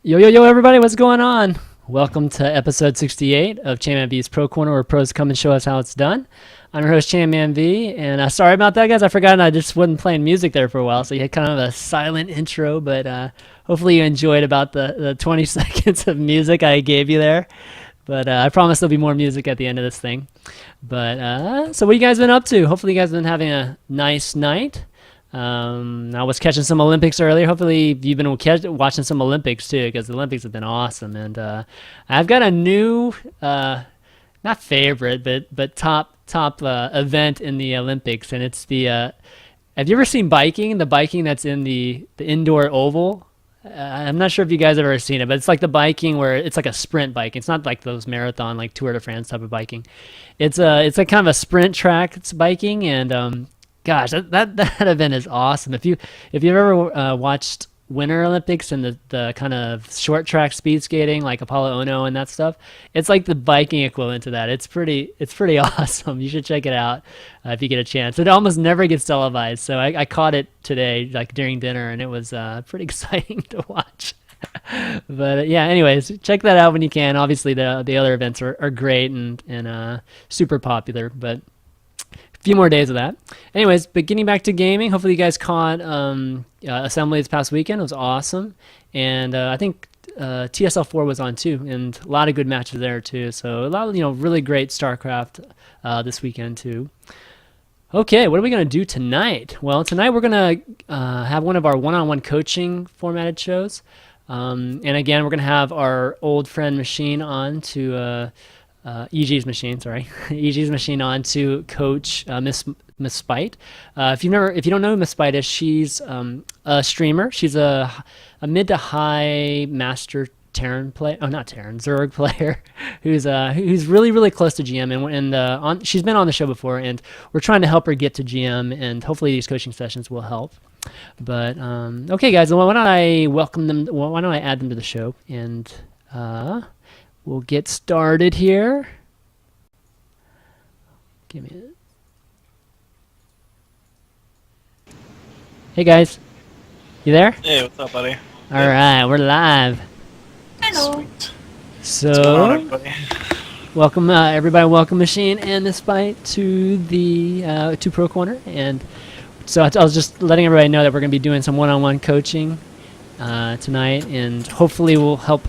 Yo, yo, yo, everybody, what's going on? Welcome to episode 68 of ChanmanV's Pro Corner, where pros come and show us how it's done. I'm your host, ChanmanV, and sorry about that, guys. I forgot I just wasn't playing music there for a while, so you had kind of a silent intro, but hopefully you enjoyed about the 20 seconds of music I gave you there. But I promise there'll be more music at the end of this thing. But so what you guys been up to? Hopefully you guys been having a nice night. I was catching some Olympics earlier. Hopefully you've been watching some Olympics too, because the Olympics have been awesome. And I've got a new, not favorite, but top event in the Olympics, and it's the. Have you ever seen biking? The biking that's in the indoor oval. I'm not sure if you guys have ever seen it, but it's like the biking where it's like a sprint bike. It's not like those marathon, like Tour de France type of biking. It's like kind of a sprint track. It's biking, and gosh, that event is awesome. If you've ever watched Winter Olympics and the kind of short track speed skating like Apollo Ono and that stuff, it's like the biking equivalent to that. It's pretty awesome. You should check it out if you get a chance. It almost never gets televised, so I caught it today like during dinner, and it was pretty exciting to watch. But yeah, anyways, check that out when you can. Obviously, the other events are great and super popular, but few more days of that. Anyways, but getting back to gaming, hopefully you guys caught Assembly this past weekend. It was awesome. And I think TSL4 was on too, and a lot of good matches there too. So a lot of really great StarCraft this weekend too. Okay, what are we going to do tonight? Well, tonight we're going to have one of our one-on-one coaching formatted shows. And again, we're going to have our old friend Machine on to EG's Machine, sorry, EG's Machine on to coach MsSpyte. If you don't know who MsSpyte is, she's a streamer. She's a mid to high master Terran player. Oh, not Terran, Zerg player, who's really close to GM, and she's been on the show before, and we're trying to help her get to GM, and hopefully these coaching sessions will help. But okay, guys, why don't I welcome them? Why don't I add them to the show and. We'll get started here. Give me it. Hey guys, you there? Hey, what's up, buddy? All right, we're live. Hello. Sweet. What's going on, So, everybody? welcome everybody. Welcome Machine and MsSpyte to the to Pro Corner. And so I was just letting everybody know that we're going to be doing some one-on-one coaching tonight, and hopefully we'll help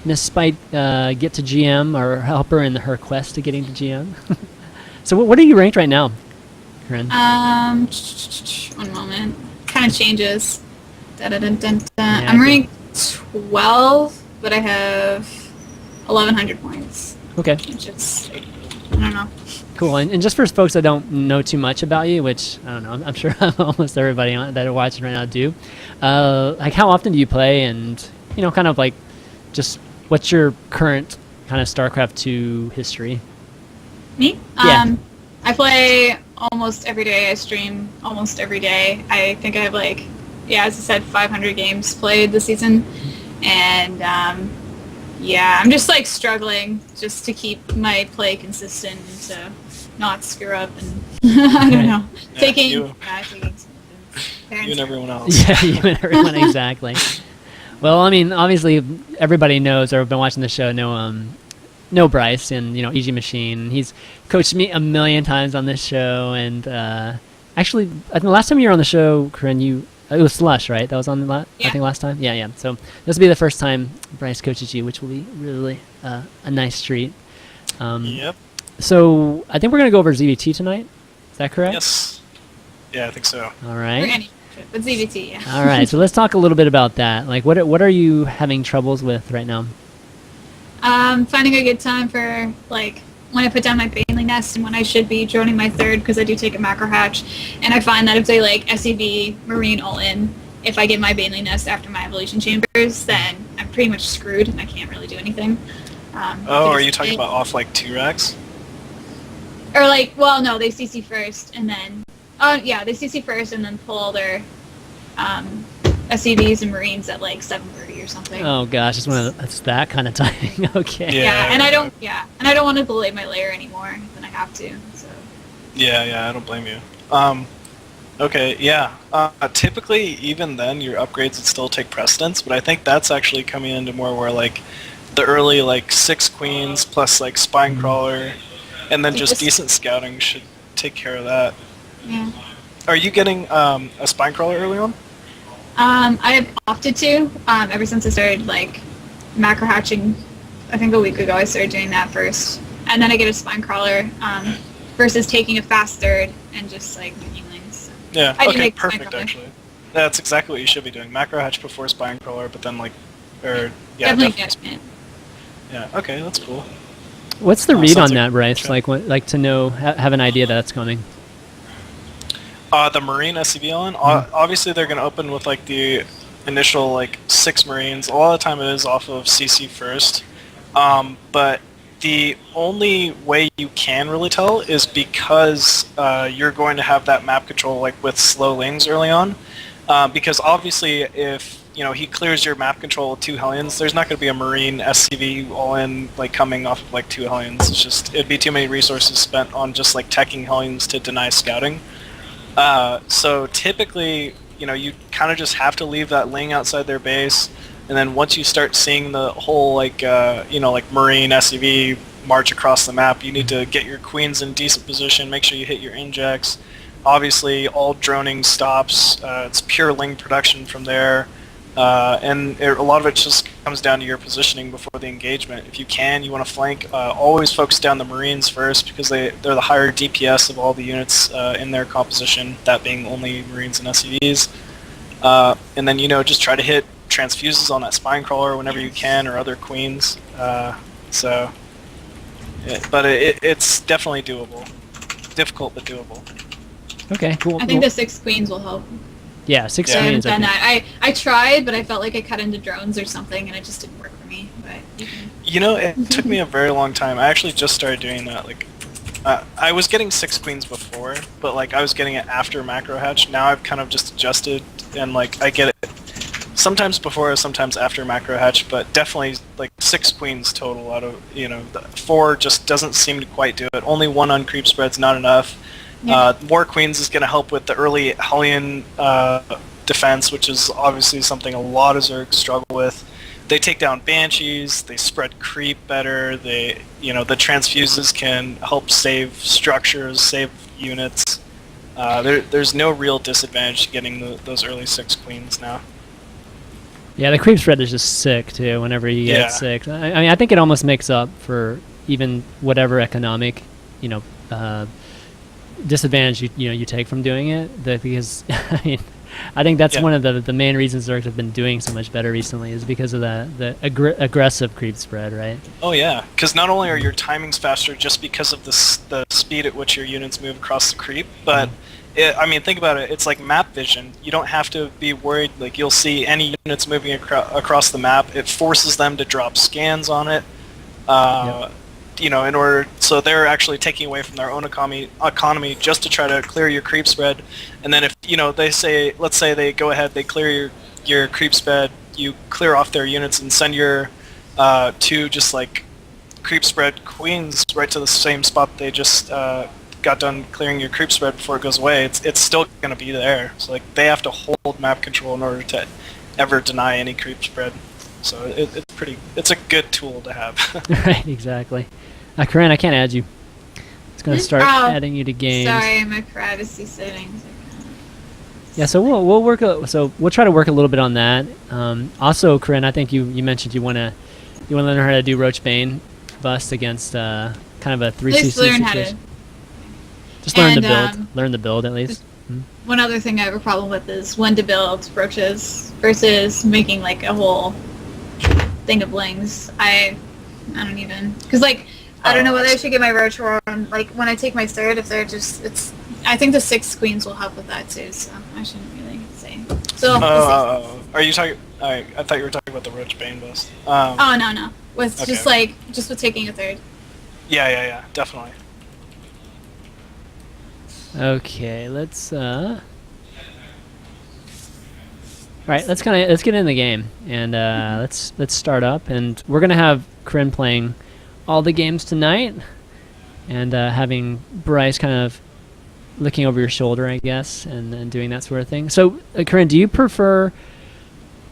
MsSpyte get to GM, or help her in her quest to getting to GM. So what are you ranked right now, Corinne? One moment. Kind of changes. Yeah, I'm ranked 12, but I have 1,100 points. Okay, Which is, I don't know. cool. And just for folks that don't know too much about you, which I don't know, I'm sure almost everybody that are watching right now do. Like, how often do you play, and kind of like just what's your current kind of StarCraft 2 history? Me? Yeah. I play almost every day. I stream almost every day. I think I have as I said, 500 games played this season. And I'm just struggling just to keep my play consistent and to not screw up and I don't know. Yeah, taking you parents. and everyone else. Yeah, you and everyone, exactly. Well, I mean, obviously, everybody knows or have been watching the show know Bryce and EGMachine. He's coached me a million times on this show, and actually, I think the last time you were on the show, Corinne, it was Slush, right? That was on I think last time. Yeah. So this will be the first time Bryce coaches you, which will be really a nice treat. Yep. So I think we're gonna go over ZVT tonight. Is that correct? Yes. Yeah, I think so. All Or right. any trip, but ZVT, yeah. All right. So let's talk a little bit about that. Like, what are you having troubles with right now? Finding a good time for when I put down my Baneley nest and when I should be droning my third, because I do take a macro hatch, and I find that if they SEV Marine all in, if I get my Baneley nest after my evolution chambers, then I'm pretty much screwed and I can't really do anything. Are you talking about off 2 racks? Or no, they CC first and then they CC first and then pull all their SEVs and Marines at 7:30 or something. Oh gosh, it's that kind of timing. Okay. Yeah, and I don't want to delay my layer anymore than I have to. So. Yeah, I don't blame you. Okay, yeah. Typically, even then, your upgrades would still take precedence, but I think that's actually coming into more where like the early like 6 queens plus like spine crawler, and then just decent scouting should take care of that. Yeah. Are you getting a spine crawler early on? I've opted to ever since I started like macro hatching. I think a week ago I started doing that first, and then I get a spine crawler versus taking a fast third and just like making lings. Yeah. Okay. Perfect. Actually, that's exactly what you should be doing. Macro hatch before spine crawler, but then like, or yeah, definitely. Yeah. Okay, that's cool. What's the read on that, Bryce? Like to know, have an idea that that's coming. The Marine SCV on, obviously they're going to open with like the initial like 6 Marines. A lot of the time it is off of CC first, but the only way you can really tell is because you're going to have that map control like with slow lings early on, because obviously if he clears your map control with 2 Hellions, there's not going to be a Marine SCV all in like coming off of like 2 Hellions. It's just it'd be too many resources spent on just like teching Hellions to deny scouting. So typically, you kind of just have to leave that ling outside their base, and then once you start seeing the whole like like Marine SCV march across the map, you need to get your queens in decent position, make sure you hit your injects. Obviously, all droning stops. It's pure ling production from there. And a lot of it just comes down to your positioning before the engagement. If you want to flank, always focus down the Marines first because they're the higher DPS of all the units in their composition, that being only Marines and SCVs. And then, just try to hit transfuses on that spine crawler whenever you can, or other queens. But it's definitely doable. Difficult, but doable. Okay, cool. I think the 6 queens will help. Yeah, 6 queens. I haven't done that. I tried, but I felt like I cut into drones or something, and it just didn't work for me. But it took me a very long time. I actually just started doing that. Like, I was getting 6 queens before, but like I was getting it after macro hatch. Now I've kind of just adjusted, and like I get it sometimes before, sometimes after macro hatch, but definitely like 6 queens total out of 4 just doesn't seem to quite do it. Only 1 on creep spread's not enough. More queens is going to help with the early Hellion defense, which is obviously something a lot of Zergs struggle with. They take down banshees, they spread creep better, the transfuses can help save structures, save units. There's no real disadvantage to getting those early 6 queens now. Yeah, the creep spread is just sick too whenever you get 6. I mean, I think it almost makes up for even whatever economic, disadvantage you take from doing it, because I think that's one of the main reasons Zergs have been doing so much better recently is because of the aggressive creep spread, right? Oh yeah, because not only are your timings faster just because of the speed at which your units move across the creep, but think about it, it's like map vision. You don't have to be worried, like you'll see any units moving across the map, it forces them to drop scans on it. In order, so they're actually taking away from their own economy just to try to clear your creep spread. And then if let's say they go ahead, they clear your creep spread, you clear off their units and send your 2 just like creep spread queens right to the same spot they just got done clearing your creep spread before it goes away. It's still going to be there. So like they have to hold map control in order to ever deny any creep spread. So it's a good tool to have. Right, exactly. Corinne, I can't add you. It's going to start adding you to games. Sorry, my privacy settings. Yeah, so we'll try to work a little bit on that. Also, Corinne, I think you mentioned you want to learn how to do roach bane bust against kind of a 3cc situation. Just learn the build. Learn the build at least. One other thing I have a problem with is when to build roaches versus making like a whole thing of lings. I don't even, because like I don't know whether I should get my roach on like when I take my third, if they're just I think the 6 queens will help with that too, so I shouldn't really say. So are you talking? I thought you were talking about the roach bane bust. No, with okay. just with taking a third. Yeah, definitely. Okay, let's all right, let's get in the game, and let's start up, and we're gonna have Corinne playing all the games tonight, and having Bryce kind of looking over your shoulder, I guess, and doing that sort of thing. So, Corinne, do you prefer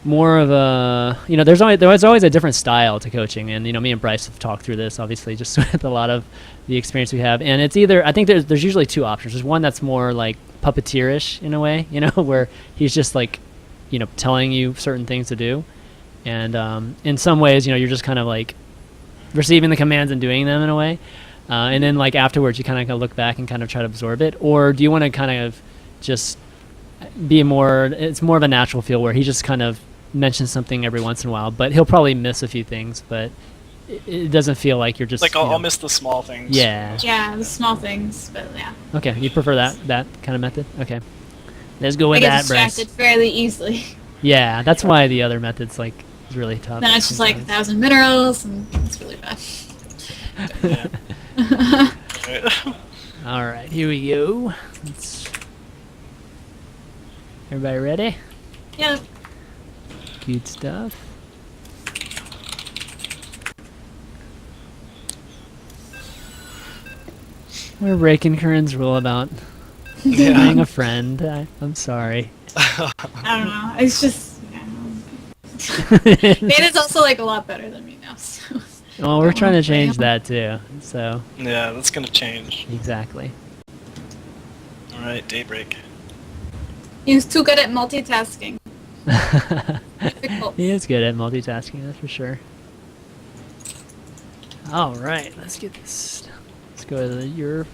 more of a, there's always a different style to coaching, and me and Bryce have talked through this, obviously, just with a lot of the experience we have, and it's either, I think there's usually two options. There's one that's more like puppeteerish in a way, where he's just like, telling you certain things to do, and in some ways, you're just kind of like receiving the commands and doing them in a way, and then like afterwards you kind of look back and kind of try to absorb it, or do you want to kind of just it's more of a natural feel where he just kind of mentions something every once in a while, but he'll probably miss a few things, but it doesn't feel like you're just like I'll miss the small things. Yeah, the small things, but yeah. Okay, you prefer that kind of method? Okay, let's go with I get that, Bryce. distracted fairly easily. Yeah, that's why the other method's like is really tough. Then it's just like 1,000 minerals, and it's really bad. All right, here we go. Everybody ready? Yep. Good stuff. We're breaking Corinne's rule about being a friend. I'm sorry. I don't know. It's just... Data's also like a lot better than me now, so... Well, we're trying to change that too, so... Yeah, that's gonna change. Exactly. Alright, Daybreak. He's too good at multitasking. He is good at multitasking, that's for sure. Alright, let's get this... Let's go to your...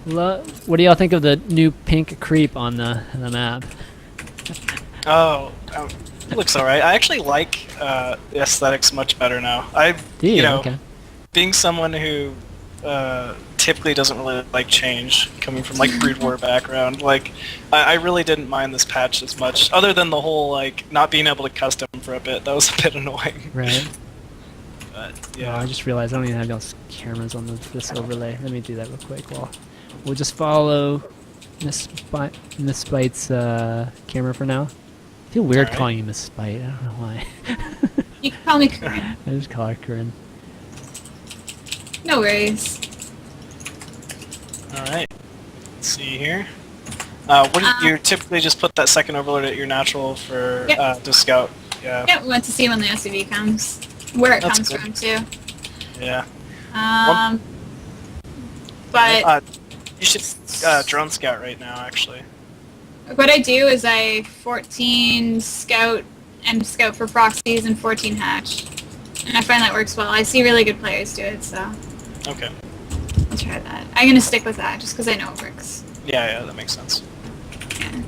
What do y'all think of the new pink creep on the map? Oh, it looks alright. I actually like the aesthetics much better now. Okay. Being someone who typically doesn't really like change, coming from like Brood War background, like I really didn't mind this patch as much, other than the whole like not being able to custom for a bit. That was a bit annoying. Right. But yeah. Oh, I just realized I don't even have those cameras on this overlay. Let me do that real quick. We'll just follow MsSpyte's camera for now. I feel weird calling you MsSpyte. I don't know why. You can call me Corinne. I just call her Corinne. No worries. Alright. Let's see here. You typically just put that second overload at your natural for to scout. Yeah. Yep, we want to see when the SUV comes. Where it comes good. from, too. Yeah. But... you should drone scout right now, actually. What I do is I 14 scout and scout for proxies and 14 hatch. And I find that works well. I see really good players do it, so... Okay. I'll try that. I'm gonna stick with that, just because I know it works. Yeah, that makes sense. Yeah.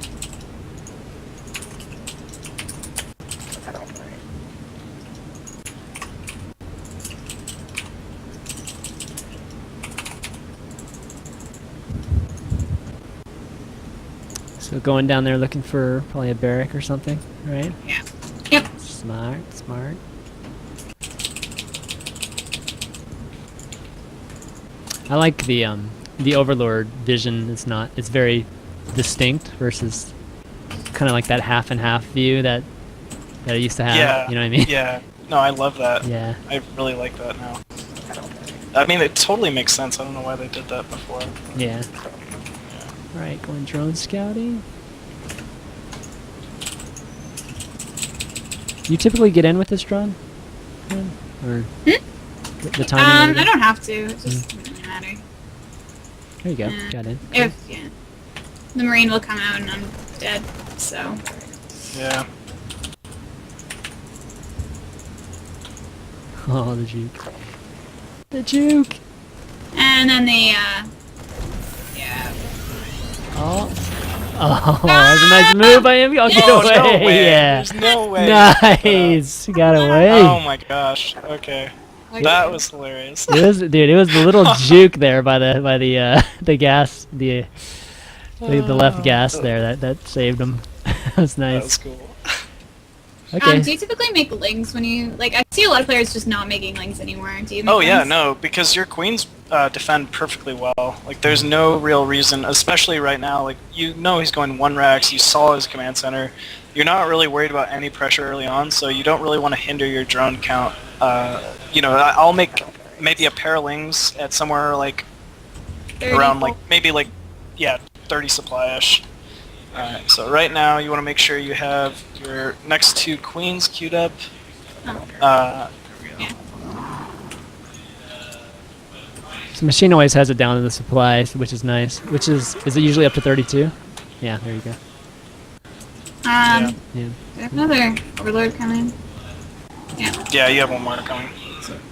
So going down there looking for probably a barrack or something, right? Yeah. Yep. Smart. I like the Overlord vision. It's very distinct versus kind of like that half and half view that I used to have. Yeah. You know what I mean? Yeah. No, I love that. Yeah. I really like that now. I mean, it totally makes sense. I don't know why they did that before. Yeah. Alright, going drone scouting. You typically get in with this drone? Or the timing? I don't have to. It just doesn't matter. There you go. Got in. Yeah. The Marine will come out and I'm dead, so... Yeah. Oh, the juke. The juke! And then the, yeah. Oh, that was a nice move by him. Oh, get away! No way. Yeah. There's no way. Nice. Got away. Oh my gosh. Okay. That was hilarious. It was the little juke there by the gas, the left gas there that saved him. That was nice. That was cool. Okay. Do you typically make lings when you, like, I see a lot of players just not making lings anymore. Do you make Oh yeah, lings? no, because your queens defend perfectly well. Like, there's no real reason, especially right now. Like, you know he's going 1 Rex, you saw his command center. You're not really worried about any pressure early on, so you don't really want to hinder your drone count. I'll make maybe a pair of lings at somewhere like around like maybe like 30 supply-ish. Alright, so right now you want to make sure you have your next 2 queens queued up. There we go. Yeah. So machine always has it down in the supply, which is nice. Which is it usually up to 32? Yeah, there you go. Yeah. There's another overlord coming. Yeah. Yeah, you have one more coming.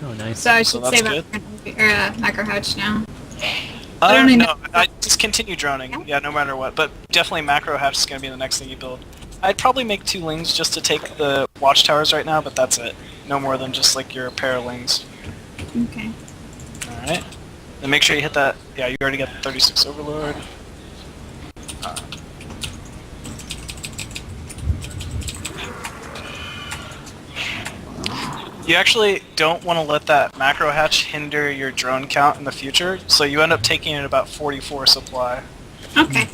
Oh, nice. So I should that's save good. up macro hatch now. I don't No, know. I just continue droning. Yeah, no matter what. But definitely macro hatch is going to be the next thing you build. I'd probably make 2 lings just to take the watchtowers right now, but that's it. No more than just like your pair of lings. Okay. Alright. Then make sure you hit that. Yeah, you already got the 36 overlord. You actually don't want to let that macro hatch hinder your drone count in the future, so you end up taking in about 44 supply. Okay.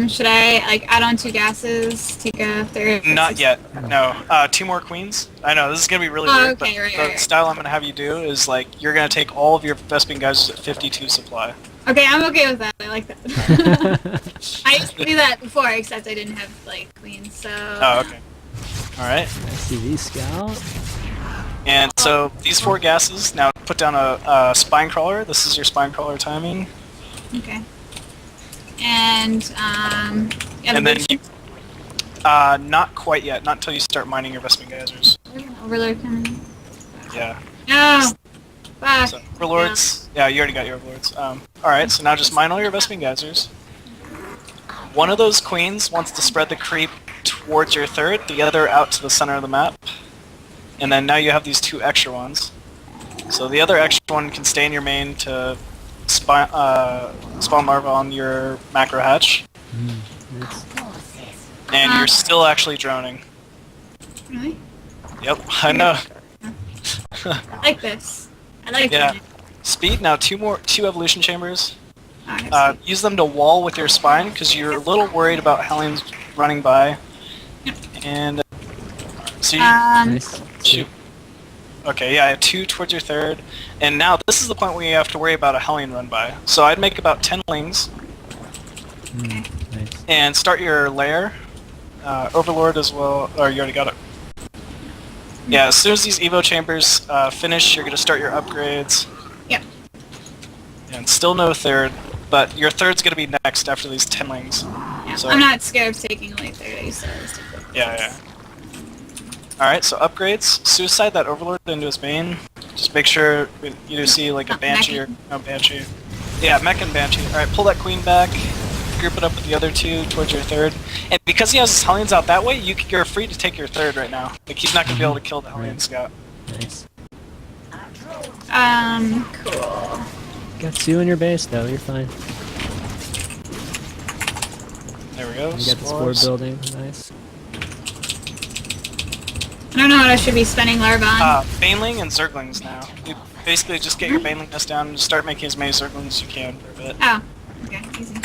Should I like add on 2 gases, take a third? Not yet. No. 2 more queens. I know this is gonna be really weird, okay, but the style I'm gonna have you do is like you're gonna take all of your Vespene guys at 52 supply. Okay, I'm okay with that. I like that. I used to do that before, except I didn't have like queens, so. Oh, okay. All right. SCV scout. And so these 4 gases now put down a spine crawler. This is your spine crawler timing. Okay. And yeah, And then you, not quite yet. Not until you start mining your Vespene geysers. overlord coming. Yeah. No. Fuck. So overlords. Yeah, you already got your overlords. All right. So now just mine all your Vespene geysers. One of those queens wants to spread the creep towards your third, the other out to the center of the map. And then now you have these 2 extra ones. So the other extra one can stay in your main to spawn larva on your macro hatch. And you're still actually droning. Really? Yep, I know. I like this. I like Yeah. it. Speed, now 2 evolution chambers. Oh, I have speed. Use them to wall with your spine because you're a little worried about Hellions running by. Yep. And so you, Nice. shoot. Okay, yeah, I have 2 towards your third. And now this is the point where you have to worry about a Hellion run by. So I'd make about 10 lings Nice. and start your lair. Overlord as well, or you already got it. Yeah, as soon as these Evo chambers finish, you're going to start your upgrades. Yep. And still no third, but your third's going to be next after these 10 lings. Yeah. So, I'm not scared of taking like 30, so it's yeah. Alright, so upgrades. Suicide that Overlord into his bane. Just make sure you do see like a Banshee or no Banshee. Yeah, Mech and Banshee. Alright, pull that queen back. Group it up with the other 2 towards your third. And because he has his Hellions out that way, you're free to take your third right now. Like he's not going to be able to kill the Hellion Scout. Nice. cool. Got 2 in your base though. You're fine. There we go. You got the spore building. Nice. I don't know what I should be spending larva on. Baneling and Zerglings now. You basically just get your Baneling nest down and just start making as many Zerglings as you can for a bit. Oh, okay, easy.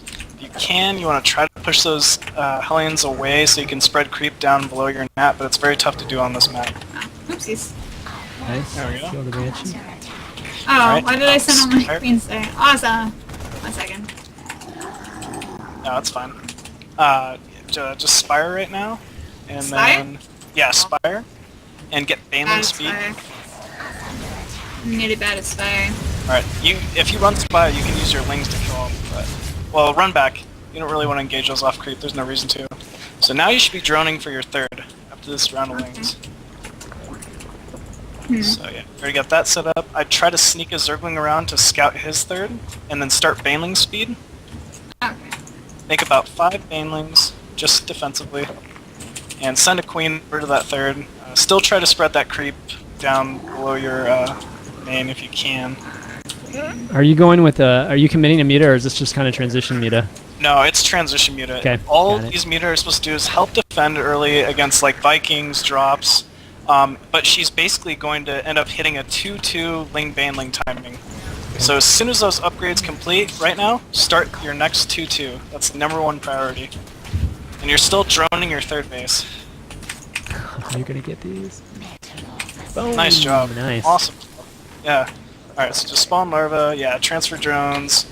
If you can, you want to try to push those Hellions away so you can spread creep down below your nap, but it's very tough to do on this map. Oh, oopsies. Nice. There we go. Kill the Banshee. Oh, Alright, why did I send all my Spire. queens there? Awesome. 1 second. No, that's fine. Just Spire right now. And Spire? then... Yeah, Spire. And get Bad Baneling at speed. Spire. I'm really bad at Spire. Alright, if you run Spire, you can use your Lings to kill them, but... Well, run back. You don't really want to engage those off creep, there's no reason to. So now you should be droning for your third, after this round of Lings. So yeah, already got that set up. I'd try to sneak a Zergling around to scout his third, and then start Baneling speed. Okay. Make about 5 Banelings, just defensively. And send a queen over to that third. Still try to spread that creep down below your main if you can. Are you going with are you committing to muta, or is this just kind of transition muta? No, it's transition muta. Okay, All got it. these muta are supposed to do is help defend early against like Vikings, drops, but she's basically going to end up hitting a 2-2 Ling Baneling timing. So as soon as those upgrades complete, right now, start your next 2-2. That's the #1 priority. And you're still droning your third base. You're gonna get these. Boom. Nice job. Nice. Awesome. Yeah. Alright, so just spawn larva, yeah, transfer drones,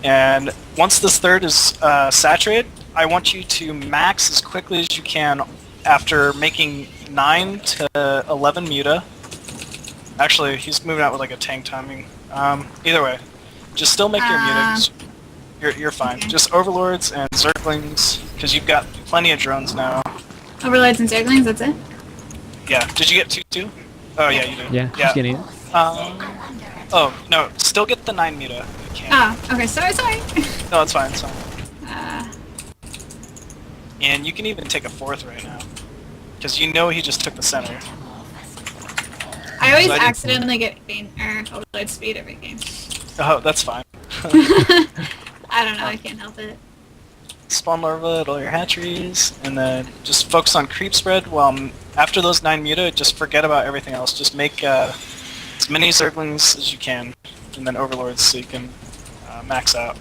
and once this third is saturated, I want you to max as quickly as you can after making 9 to 11 muta. Actually, he's moving out with like a tank timing. Either way, just still make your muta. You're fine. Okay. Just overlords and zerglings, because you've got plenty of drones now. Overlords and zerglings, that's it? Yeah, did you get 2-2? Oh yeah, you did. Yeah, she's getting it. Oh, no, still get the 9 muta. You can. Oh, okay, sorry. No, it's fine, it's fine. And you can even take a 4th right now. Because you know he just took the center. I always So I did- accidentally get bane or overload speed every game. Oh, that's fine. I don't know, I can't help it. Spawn larva at all your hatcheries, and then just focus on creep spread. While after those 9 muta, just forget about everything else. Just make as many zerglings as you can, and then overlords so you can max out.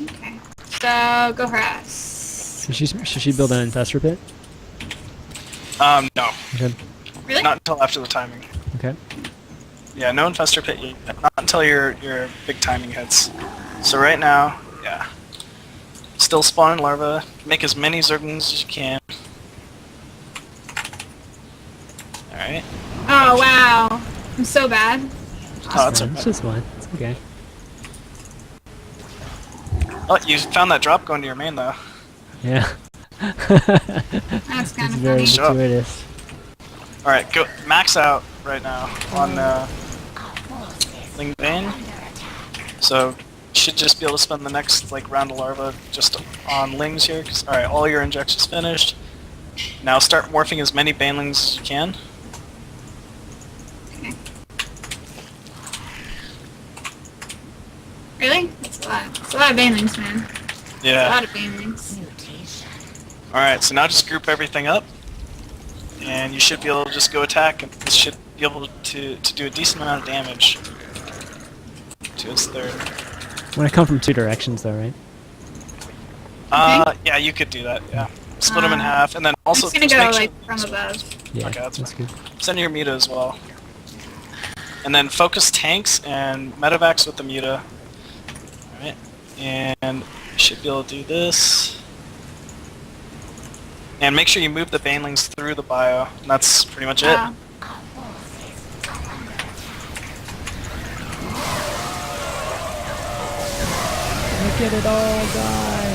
Okay. So, go harass. Should she build an infestor pit? No, Okay. Really? not until after the timing. Okay. Yeah, no infestor pit yet. Not until your big timing hits. So right now, yeah, still spawning larva. Make as many zerglings as you can. All right. Oh, wow. I'm so bad. Oh, that's It's okay. just one. It's okay. Oh, you found that drop going to your main though. Yeah. That's kind It's of very funny. Sure. gratuitous. All right, go max out right now on ling bane. So you should just be able to spend the next like round of larva just on lings here. All right, all your injections finished. Now start morphing as many banelings as you can. Okay. Really? That's a lot. It's a lot of banelings, man. It's a Yeah. lot of banelings. All right, so now just group everything up, and you should be able to just go attack, and this should be able to do a decent amount of damage to his third. When I come from 2 directions, though, right? Yeah, you could do that. Yeah, split them in half, and then I'm also just gonna just go make like sure- from above. Yeah, Okay, that's that's fine. good. Send your muta as well. And then focus tanks and medevacs with the muta. Alright, and you should be able to do this. And make sure you move the banelings through the bio, and that's pretty much it. Wow. Look at it all die.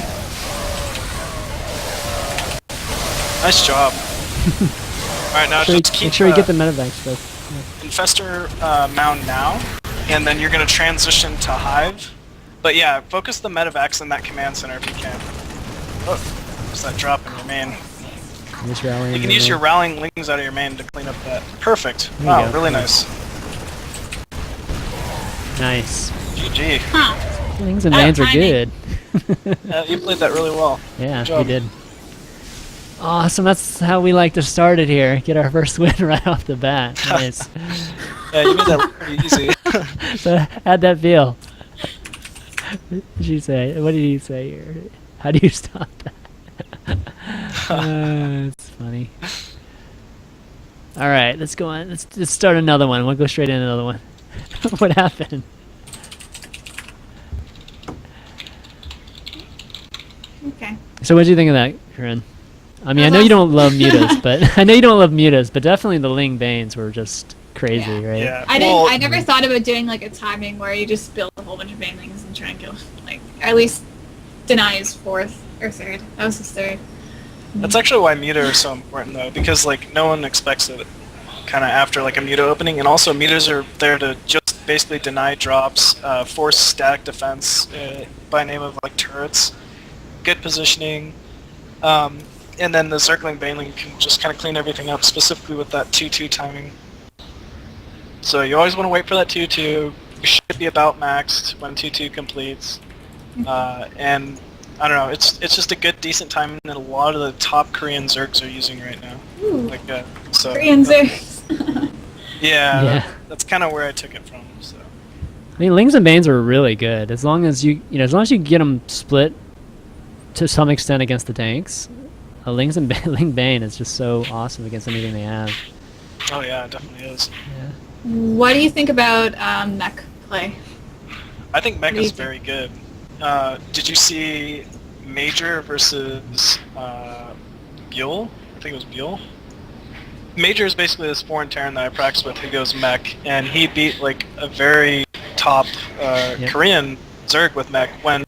Nice job. Alright, now just keep Make sure you get the medevacs, though. Infestor mound now, and then you're going to transition to Hive. But yeah, focus the medevacs in that command center if you can. Oh, there's that drop in your main. Just rallying. You can use your rallying lings out of your main to clean up that. Perfect. There you Wow, go. really nice. Nice. GG. Huh. Wings and veins are timing. good. You played that really well. Yeah, Good job. we did. Awesome, that's how we like to start it here. Get our first win right off the bat. Nice. Yeah, you made that look pretty easy. So, how'd that feel? What did you say? What did you say here? How do you stop that? It's funny. All right, let's go on. Let's start another one. We'll go straight into another one. What happened? Okay. So, what do you think of that, Corinne? I mean, I That know was you don't love mutas, but definitely the Ling Banes were just crazy, Yeah. right? Yeah. I never thought about doing like a timing where you just build a whole bunch of banelings and try and kill, like, at least deny his 4th or 3rd. That was his 3rd. That's actually why muta are so important though, because like no one expects it kind of after like a muta opening, and also mutas are there to just basically deny drops, force static defense by name of like turrets, good positioning, and then the circling baneling can just kind of clean everything up, specifically with that 2-2 timing. So you always want to wait for that 2-2. You should be about maxed when 2-2 completes, and I don't know. It's just a good, decent timing that a lot of the top Korean Zergs are using right now. Ooh, Like so. Korean Zergs. Yeah, Yeah. that's kind of where I took it from. So. I mean, Lings and Banes are really good as long as you as long as you get them split to some extent against the tanks. Lings and Ling Bane is just so awesome against anything they have. Oh yeah, it definitely is. Yeah. What do you think about mech play? I think What do Mecha's you think? very good. Did you see Major versus Buell? I think it was Buell. Major is basically this foreign Terran that I practice with who goes mech, and he beat like a very top Korean Zerg with mech, when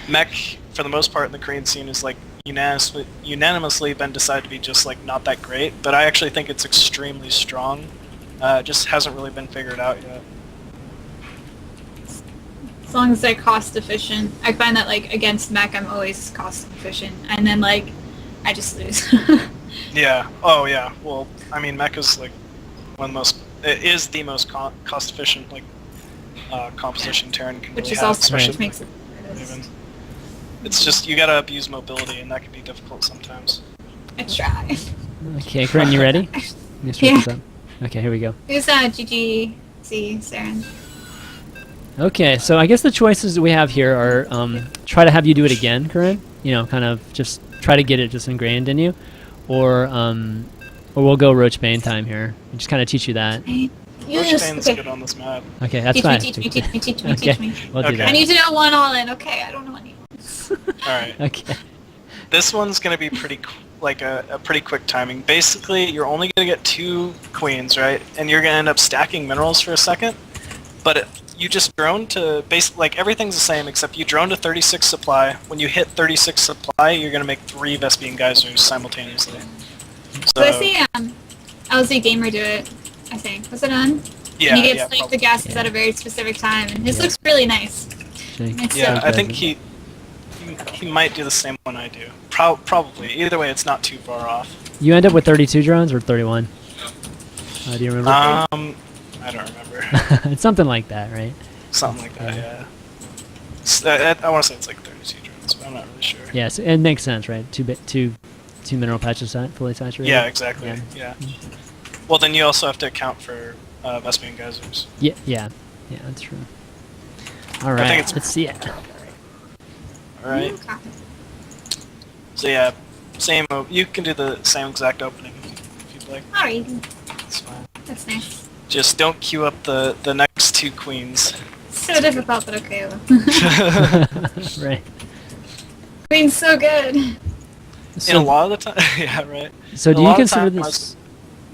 mech, for the most part in the Korean scene, is like unanimously been decided to be just like not that great, but I actually think it's extremely strong. It just hasn't really been figured out yet. As long as they're cost efficient. I find that like against mech I'm always cost efficient, and then like I just lose. Yeah. Oh yeah. Well, I mean, mech is like it is the most cost efficient like composition Terran can Which really is have, also especially which makes it. even. It's just you gotta abuse mobility, and that can be difficult sometimes. I try. Okay, Corinne, you ready? Let me switch this up. Okay, here we go. Who's GGC Saren? Okay, so I guess the choices that we have here are try to have you do it again, Corinne. You know, kind of just try to get it just ingrained in you, or we'll go roach bane time here and just kind of teach you that. Roach Bane's good on this map. Okay, that's Teach fine. me, teach me, teach me, Okay, teach me. we'll do Okay. I that. need to know one all in. Okay, I don't know any. Alright. Okay. This one's gonna be pretty like a pretty quick timing. Basically, you're only gonna get 2 queens, right? And you're gonna end up stacking minerals for a second. But you just drone to like everything's the same except you drone to 36 supply. When you hit 36 supply, you're gonna make 3 Vespian geysers simultaneously. So I see LZ Gamer do it, I think. Was it on? Yeah, And he gets yeah, like probably. the gases at a very specific time, and his Yeah. looks really nice. Shake. It's Yeah, so I think Present. he might do the same one I do. Probably. Either way, it's not too far off. You end up with 32 drones or 31? Do you remember? I don't remember. It's something like that, right? Something like that, yeah. I want to say it's like 32 drones, but I'm not really sure. Yes, it makes sense, right? Two mineral patches fully saturated. Yeah, exactly. Yeah. Yeah. Well, then you also have to account for Vespian geysers. Yeah, that's true. All right, it's- let's see it. All right. Okay. So yeah, you can do the same exact opening if you'd like. Alright, It's fine. that's nice. Just don't queue up the next 2 queens. So difficult, but okay. Well. Right. Queen's so good. In a So, lot of the time, yeah, right. so do a you lot of consider time I this?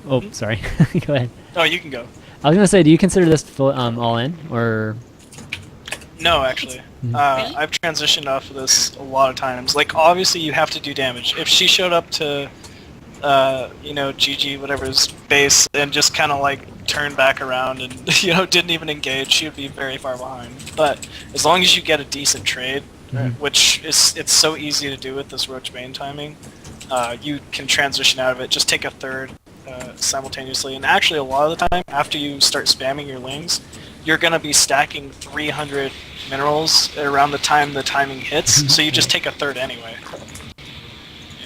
Oh, sorry. Go ahead. Oh, you can go. I was gonna say, do you consider this full, all in, or? No, actually. Mhm. Really? I've transitioned off of this a lot of times. Like, obviously, you have to do damage. If she showed up to, GG, whatever's base, and just kind of, like, turned back around and, didn't even engage, she would be very far behind. But as long as you get a decent trade, Mhm. which it's so easy to do with this Roach Bane timing, you can transition out of it. Just take a third simultaneously. And actually, a lot of the time, after you start spamming your lings, you're going to be stacking 300 minerals around the time the timing hits, so you just take a third anyway.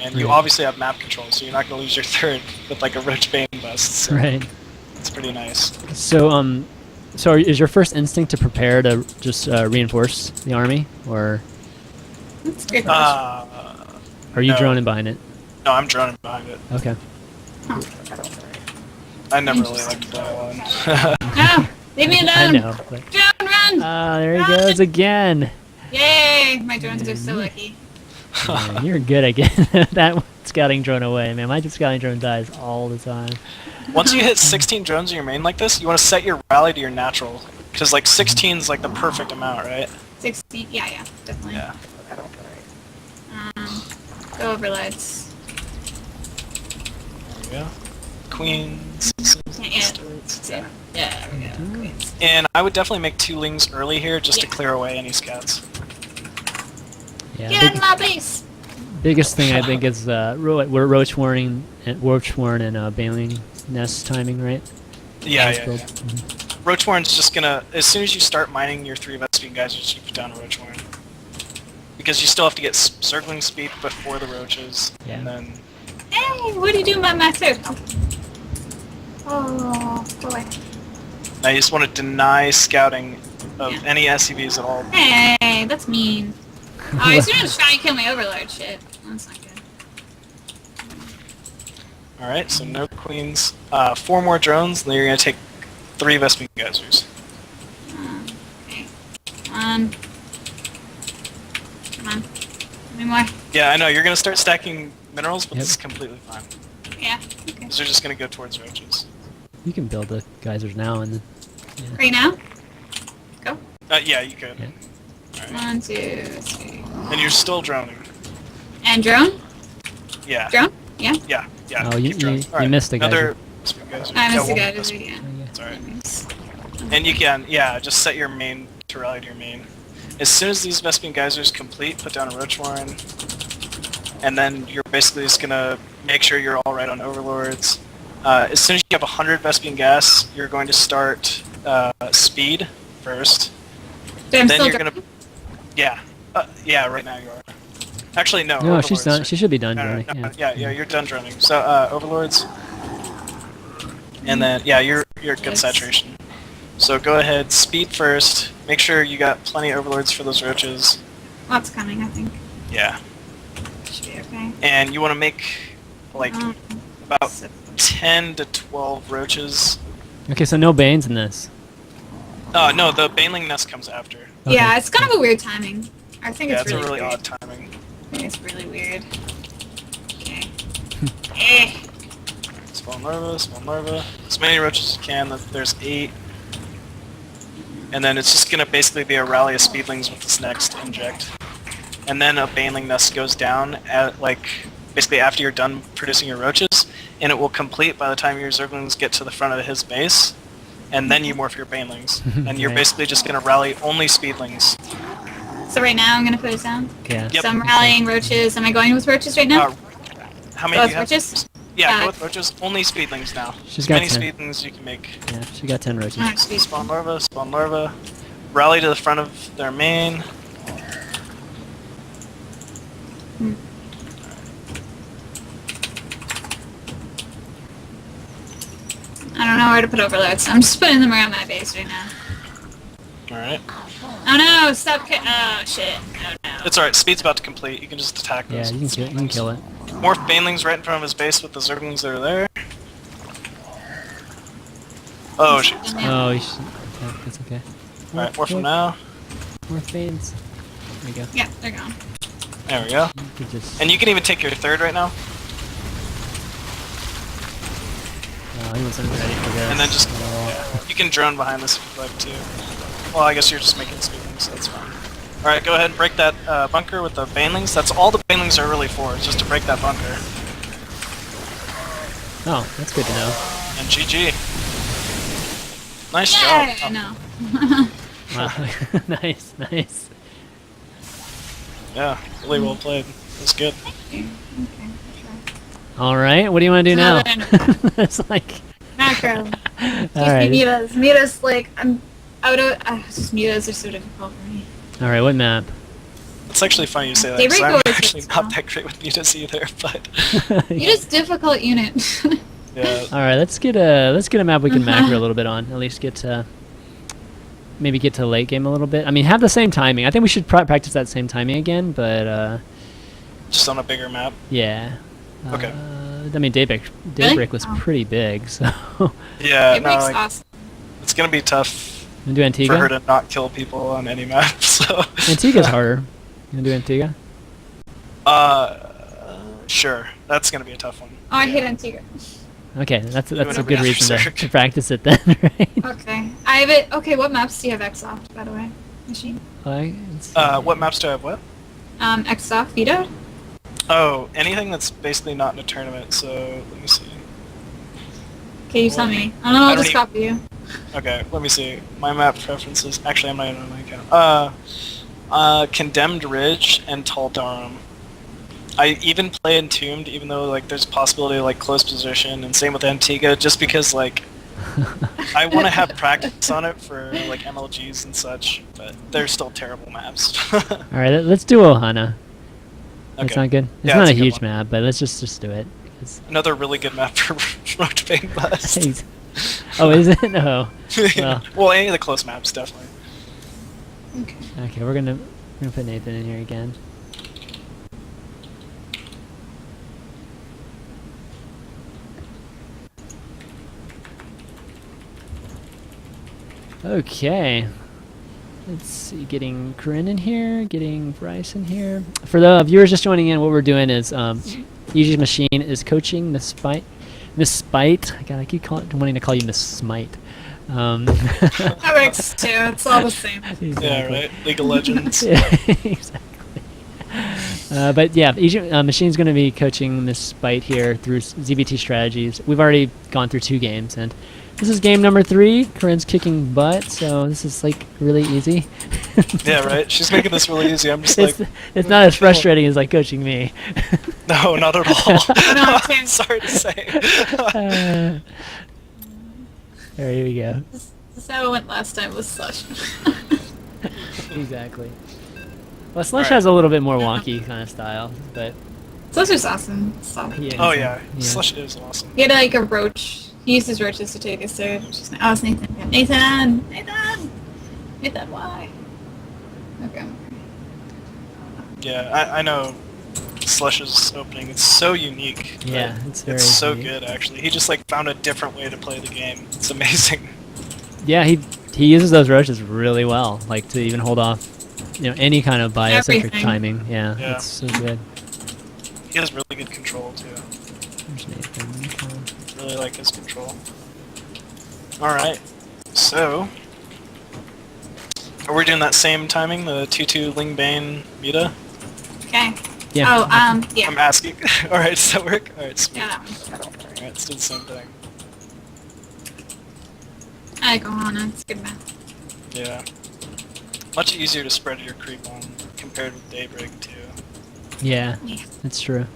And you Right. obviously have map control, so you're not going to lose your third with like a Roach Bane bust. So Right. it's pretty nice. So is your first instinct to prepare to just reinforce the army, or That's a good question. are you No. droning behind it? No, I'm droning behind it. Okay. I never really liked to play one. No! Leave me I alone! know. But, Drone, run! there he goes again. Yay! My drones are so lucky. Man, you're good at getting that scouting drone away, man. My scouting drone dies all the time. Once you hit 16 drones in your main like this, you want to set your rally to your natural. Because like 16 is like the perfect amount, right? 16, yeah, definitely. Yeah. Go overloads. There we go. Queens. Yeah, there we go. Queens. And I would definitely make 2 lings early here just to Yeah. clear away any scouts. Yeah. Get in my base! Biggest thing I think is we're roach warning and bailing nest timing, right? Yeah, Nest yeah, build. yeah. Mhm. Roach Warren's just gonna, as soon as you start mining your 3 Vespian geysers, you put down a Roach Warren. Because you still have to get circling speed before the roaches, Yeah. and then... Hey, what are you doing by my food? Oh, go away. Now you just want to deny scouting of Yeah. any SCVs at all. Hey, that's mean. Oh, he's gonna try and kill my overlord shit. That's not good. Alright, so no queens. 4 more drones, then you're gonna take 3 Vespene geysers. Okay. Come on. Any more? Yeah, I know, you're gonna start stacking minerals, but Yep. this is completely fine. Yeah. Okay. Because they're just gonna go towards roaches. You can build the geysers now and then. Right now? Go. Yeah, you could. Yeah. Alright. 1, 2, 3. And you're still droning. And drone? Yeah. Drone? Yeah. Yeah, yeah. Oh, you- keep droning. you Alright, missed the another Vespene geyser. I missed the one guy. Vespene. Yeah. Oh, yeah. It's alright. Nice. And you can, yeah, just set your main to rally to your main. As soon as these Vespene geysers complete, put down a roach warren. And then you're basically just gonna make sure you're all right on overlords. As soon as you have 100 Vespene gas, you're going to start speed first. But I'm Then still you're droning. gonna, yeah, yeah, right now you are. Actually, no. No, she's overlords. done. She should be done, No, no, Johnny. no, Yeah. yeah, you're done droning. So overlords, and then yeah, you're at good Yes. saturation. So go ahead, speed first. Make sure you got plenty of overlords for those roaches. Lots coming, I think. Yeah, Should be okay. and you want to make like about So- 10 to 12 roaches. Okay, so no banes in this. No, the baneling nest comes after. Okay. Yeah, it's kind of a weird timing. I think Yeah, it's really a really weird. odd timing. I think it's really weird. Okay. Eh. Spawn larva, spawn larva. As many roaches as you can. There's 8. And then it's just gonna basically be a rally of speedlings with this next inject. And then a baneling nest goes down at like basically after you're done producing your roaches, and it will complete by the time your zerglings get to the front of his base, and then you morph your banelings. And you're Right. basically just gonna rally only speedlings. So right now I'm gonna put it down. Yeah. Yep. So I'm rallying roaches. Am I going with roaches right now? How many Go do you with have? roaches? Yeah, go with roaches. Only speedlings now. She's As got many 10. speedlings as you can make. Yeah, she got 10 roaches. Alright, sweet. Spawn larva. Rally to the front of their main. I don't know where to put overloads. I'm just putting them around my base right now. Alright. Oh no! Stop! Oh shit! Oh no! It's alright, speed's about to complete. You can just attack Yeah, those. you can kill it. Morph banelings right in front of his base with the zerglings that are there. Oh shit. Oh, you should attack. That's okay. Alright, morph them now. More banes. There you go. Yeah, they're gone. There we go. You could just. And you can even take your third right now. Oh, he wasn't ready for this. And then just, Oh. yeah, you can drone behind this if you'd like to. Well, I guess you're just making speedlings, so that's fine. Alright, go ahead and break that bunker with the banelings. That's all the banelings are really for, is just to break that bunker. Oh, that's good to know. And GG. Nice Yeah, job. I know. Wow. Nice, nice. Yeah, really well played. It was good. Okay, sure. All right, what do you want to do now? No, no, It's like. Macro. All Teach right. me mutas. Mutas, like, I'm out of. Just mutas are so difficult for me. All right, what map? It's actually funny you say that, Daybreak 'cause I'm always actually gets not small. that great with mutas either, but Mutas difficult unit. yeah. All right, let's get a map we can macro a little bit on. At least get to maybe get to late game a little bit. I mean, have the same timing. I think we should practice that same timing again. But Just on a bigger map. yeah. Okay. I mean, Daybreak was Oh. pretty big, so. Yeah, no, Daybreak's like, awesome. it's gonna be tough You do for her Antigua? to not kill people on any map, so... Antigua's harder. You gonna do Antigua? Sure. That's gonna be a tough one. Oh, I hate Antigua. Okay, that's a whenever good you reason have to practice it then, right? Okay. I have it. Okay, what maps do you have Xsoft, by the way? Machine? What maps do I have what? Xsoft vetoed? Oh, anything that's basically not in a tournament, so let me see. Okay, you tell me. I don't know, I'll don't just even- copy you. Okay, let me see. My map preferences. Actually, I'm not even on my account. Condemned Ridge and Tall Darum. I even play Entombed, even though like there's a possibility of like close position, and same with Antigua, just because like I want to have practice on it for like MLGs and such, but they're still terrible maps. All right, let's do Ohana. That's Okay. not good. It's Yeah, not that's a a good huge one. map, but let's just do it. 'cause- Another really good map for Roach Bane Blast. Oh, is it? No. Well, Well, any of the close maps, definitely. Okay. okay, we're gonna put Nathan in here again. Okay. Let's see, getting Corinne in here, getting Bryce in here. For the viewers just joining in, what we're doing is EGMachine is coaching MsSpyte. God, I keep wanting to call you MsSmite. That works too. It's all the same. Exactly. Yeah, right. League of Legends. Yeah, exactly. But yeah, EGMachine's going to be coaching MsSpyte here through ZBT strategies. We've already gone through 2 games, and this is game number 3. Corinne's kicking butt, so this is like really easy. Yeah, right. She's making this really easy. I'm just it's not as frustrating as like coaching me. No, not at all. No, same. Sorry to say. There we go. This is how it went last time with Slush. Exactly. Well, Slush Alright. has a little bit more wonky kind of style, but Slush is awesome. So. yeah. Oh yeah, Yeah. Slush is awesome. He had like a roach. He uses roaches to take his third. Which is oh, it's Nathan. Nathan! Nathan! Nathan, why? Okay. Yeah, I know. Slush's opening. It's so unique. Yeah, but it's very so unique. good actually. He just like found a different way to play the game. It's amazing. Yeah, he uses those roaches really well, like to even hold off, any kind of biocentric Everything. timing. Yeah, Yeah. it's so good. He has really good control too. There's Nathan. Really like his control. All right, so are we doing that same timing? The 2/2 ling bane muta? Okay. Yeah. Oh, yeah. I'm asking. All right, does that work? All right, sweet. Yeah, All that one. right, let's do the same thing. I like Ohana. It's good math. Yeah. Much easier to spread your creep on compared with Daybreak too. Yeah, Yeah. that's true.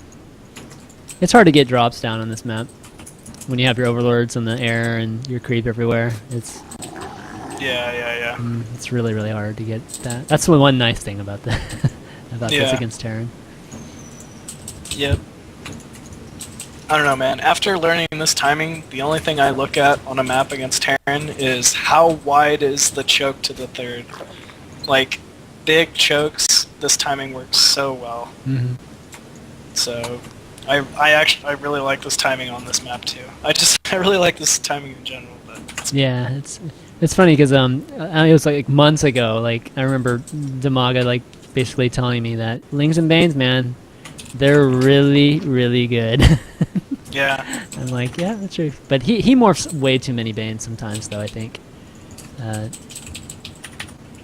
It's hard to get drops down on this map when you have your overlords in the air and your creep everywhere. It's Yeah. it's really really hard to get that. That's the one nice thing about the about this Yeah. against Terran. Yep. I don't know, man. After learning this timing, the only thing I look at on a map against Terran is how wide is the choke to the third. Like, big chokes, this timing works so well. Mm-hmm. So, I really like this timing on this map too. I really like this timing in general. But Yeah, it's funny because it was like months ago. Like I remember Demaga like basically telling me that lings and banes, man, they're really really good. yeah, I'm like, yeah, that's true. But he morphs way too many banes sometimes, though. I think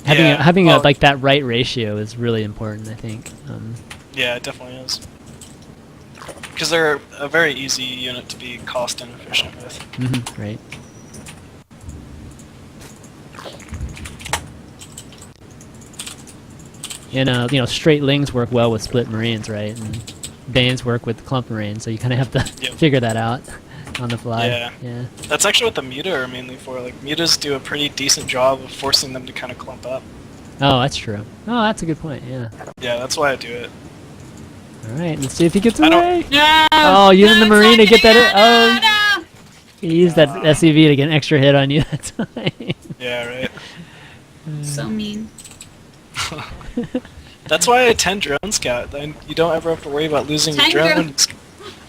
having well, like that right ratio is really important. I think. yeah, it definitely is. Because they're a very easy unit to be cost inefficient with. Right. And straight lings work well with split marines, right? And banes work with clump marines, so you kind of have to Yep. figure that out on the fly. Yeah. That's actually what the muta are mainly for. Like, mutas do a pretty decent job of forcing them to kind of clump up. Oh, that's true. Oh, that's a good point. Yeah. Yeah, that's why I do it. All right, let's see if he gets I don't- away. No! Oh, using the it's marine not to get that getting in- out, no! He used that SCV to get an extra hit on you that time. Yeah, right. So mean. That's why I 10 drone scout. Then you don't ever have to worry about losing your 10 drone.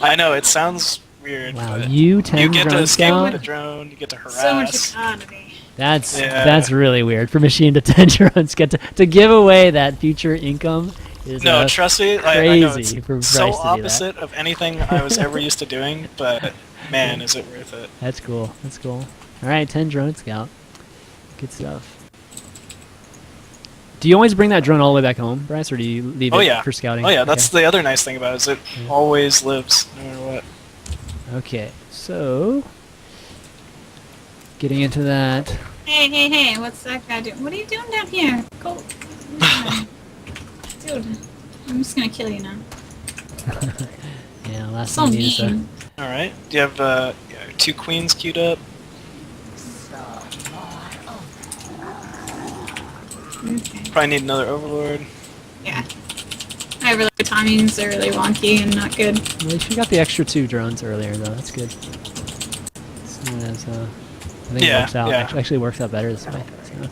I know it sounds weird. Wow, but you 10 you get to drone escape with scout? the drone. You get to So much harass. economy. Yeah. That's really weird for Machine to 10 drones get to give away that future income is No, trust me. I know crazy it's for Bryce so to do that. opposite of anything I was ever used to doing, but man, is it worth it. That's cool. That's cool. All right, 10 drone scout. Good stuff. Do you always bring that drone all the way back home, Bryce, or do you leave Oh it yeah. for scouting? Oh yeah, that's Okay. the other nice thing about it is it Yeah. always lives, no matter what. Okay, so getting into that. Hey, what's that guy doing? What are you doing down here? Go. Dude, I'm just gonna kill you now. Yeah, last So thing we need is mean. Alright, do you have 2 queens queued up? Okay. Probably need another overlord. Yeah. I really timings are really wonky and not good. At least you got the extra 2 drones earlier, though. That's good. So as, I think it Yeah, works out. yeah. Actually works out better this way. So.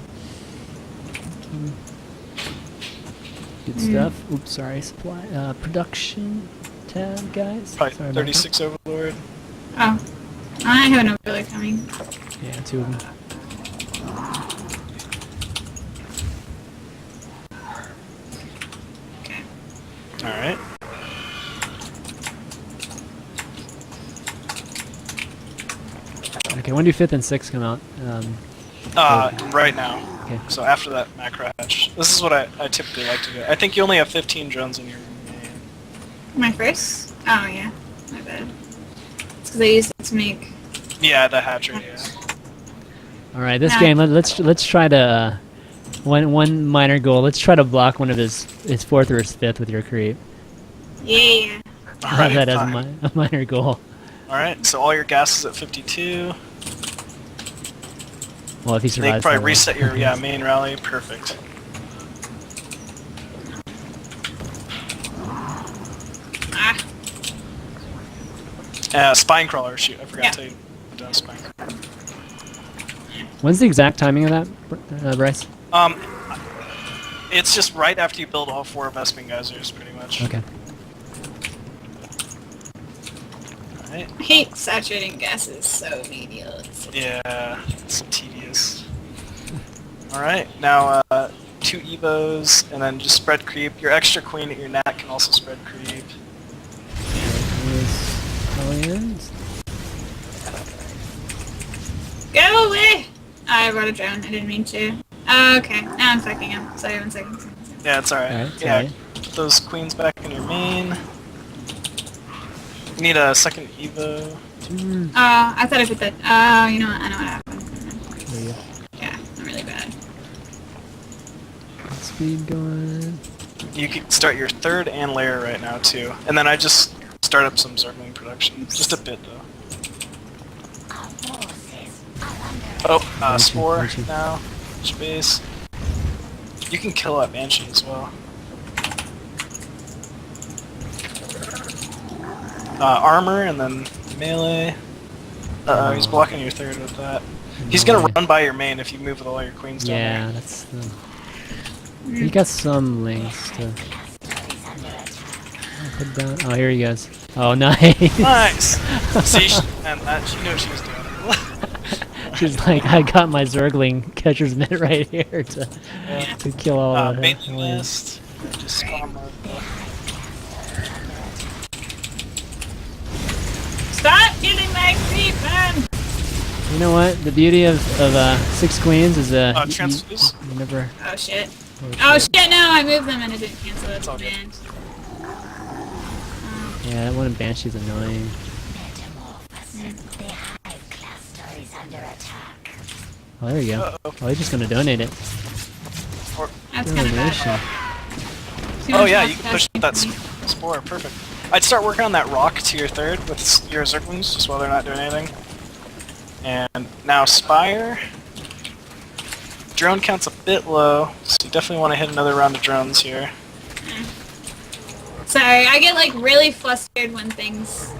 Good stuff. Oops, sorry. Supply production tab, guys. Probably Sorry about that. 36 overlord. Oh. I have an overlay coming. Yeah, 2 of them. Okay. Alright. Okay, when do 5th and 6th come out? Right now. Okay. So after that macro hatch. This is what I typically like to do. I think you only have 15 drones in your main. My first? Oh yeah, my bad. It's because I used it to make. Yeah, the hatchery, yeah. All right, this game. Let's try to one minor goal. Let's try to block one of his 4th or his 5th with your creep. Yeah. I have that as fine. a minor goal. Alright, so all your gas is at 52. Well, if he They survives. can probably that reset your main rally. Perfect. Ah. Spine crawler, shoot. I forgot Yeah. to tell you. Done spine crawler. When's the exact timing of that, Bryce? It's just right after you build all 4 Vesping geysers, pretty much. Okay. Alright. I hate saturating gases so medials. Yeah, it's tedious. Alright, now 2 Evos, and then just spread creep. Your extra queen at your nat can also spread creep. Go away! I brought a drone. I didn't mean to. Okay, now I'm fucking him. Sorry, 1 second. Yeah, it's alright. Alright, Yeah, sorry. get those queens back in your main. You need a second Evo. I thought I put that. Oh, you know what? I know what happened. There you go. Yeah, I'm really bad. Speed going. You can start your 3rd and layer right now too. And then I just start up some Zergling production. Just a bit though. Oh, Spore Banshee. now. Space. You can kill that Banshee as well. Armor and then melee. He's blocking your 3rd with that. He's gonna run by your main if you move with all your queens down Yeah, there. that's. You got some links to. Put down. Oh, here he goes. Oh, nice. Nice! See, and she knew what she was doing. She's like, I got my Zergling catcher's mitt right here to kill all of Main it. list. Just spawn mode. Stop getting my creep, man! You know what? The beauty of 6 queens is transfuse? you never. Oh shit. Oh, Oh shit, no, I moved them and it didn't cancel it. all good. Man. Yeah, that one of Banshee's annoying. Oh, there you go. Uh-oh. Oh, he's just gonna donate it. That's kind of Donation. bad. Too Oh much yeah, left you can push testing that for me. spore. Perfect. I'd start working on that rock to your 3rd with your Zerglings, just while they're not doing anything. And now Spire. Drone count's a bit low, so you definitely want to hit another round of drones here. Sorry, I get like really flustered when things.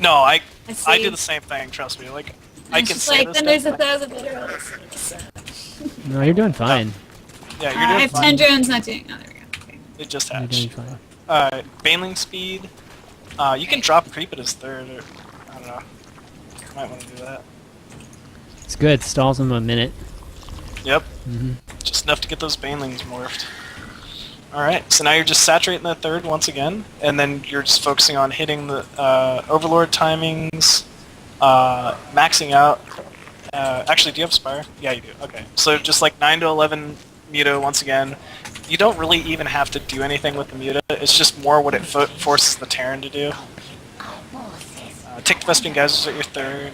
No, I see. do the same thing. Trust me. Like I I'm can just say like, this. then there's stuff. 1,000 literals. No, you're doing fine. Yeah, you're I doing have fine. 10 drones not doing. Oh, there we go. Okay. It just You're doing hatched. fine. Baneling speed. You can drop creep at his 3rd, or I don't know. Might want to do that. It's good. Stalls him a minute. Yep. Mm-hmm. Just enough to get those banelings morphed. Alright, so now you're just saturating the 3rd once again, and then you're just focusing on hitting the Overlord timings, maxing out. Actually, do you have Spire? Yeah, you do. Okay. So just like 9 to 11 muta once again. You don't really even have to do anything with the muta, it's just more what it forces the Terran to do. Take the Vesping geysers at your 3rd.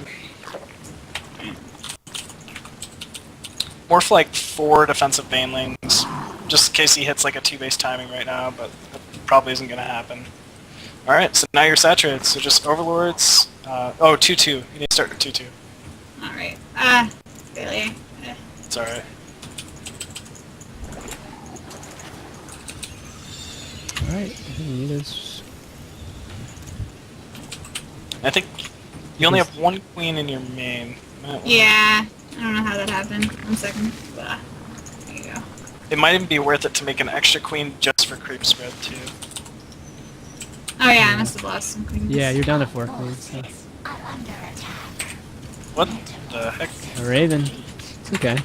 More for like 4 defensive banelings, just in case he hits like a 2-base timing right now, but that probably isn't going to happen. Alright, so now you're saturated, so just Overlords. 2-2. You need to start with 2-2. Alright. Failure. It's alright. Alright. I think you only have 1 queen in your main. Yeah. I don't know how that happened. 1 second. There you go. It might even be worth it to make an extra queen just for creep spread too. Oh yeah, I must have lost some queens. Yeah, you're down to 4 queens. So. What the heck? A Raven. It's okay.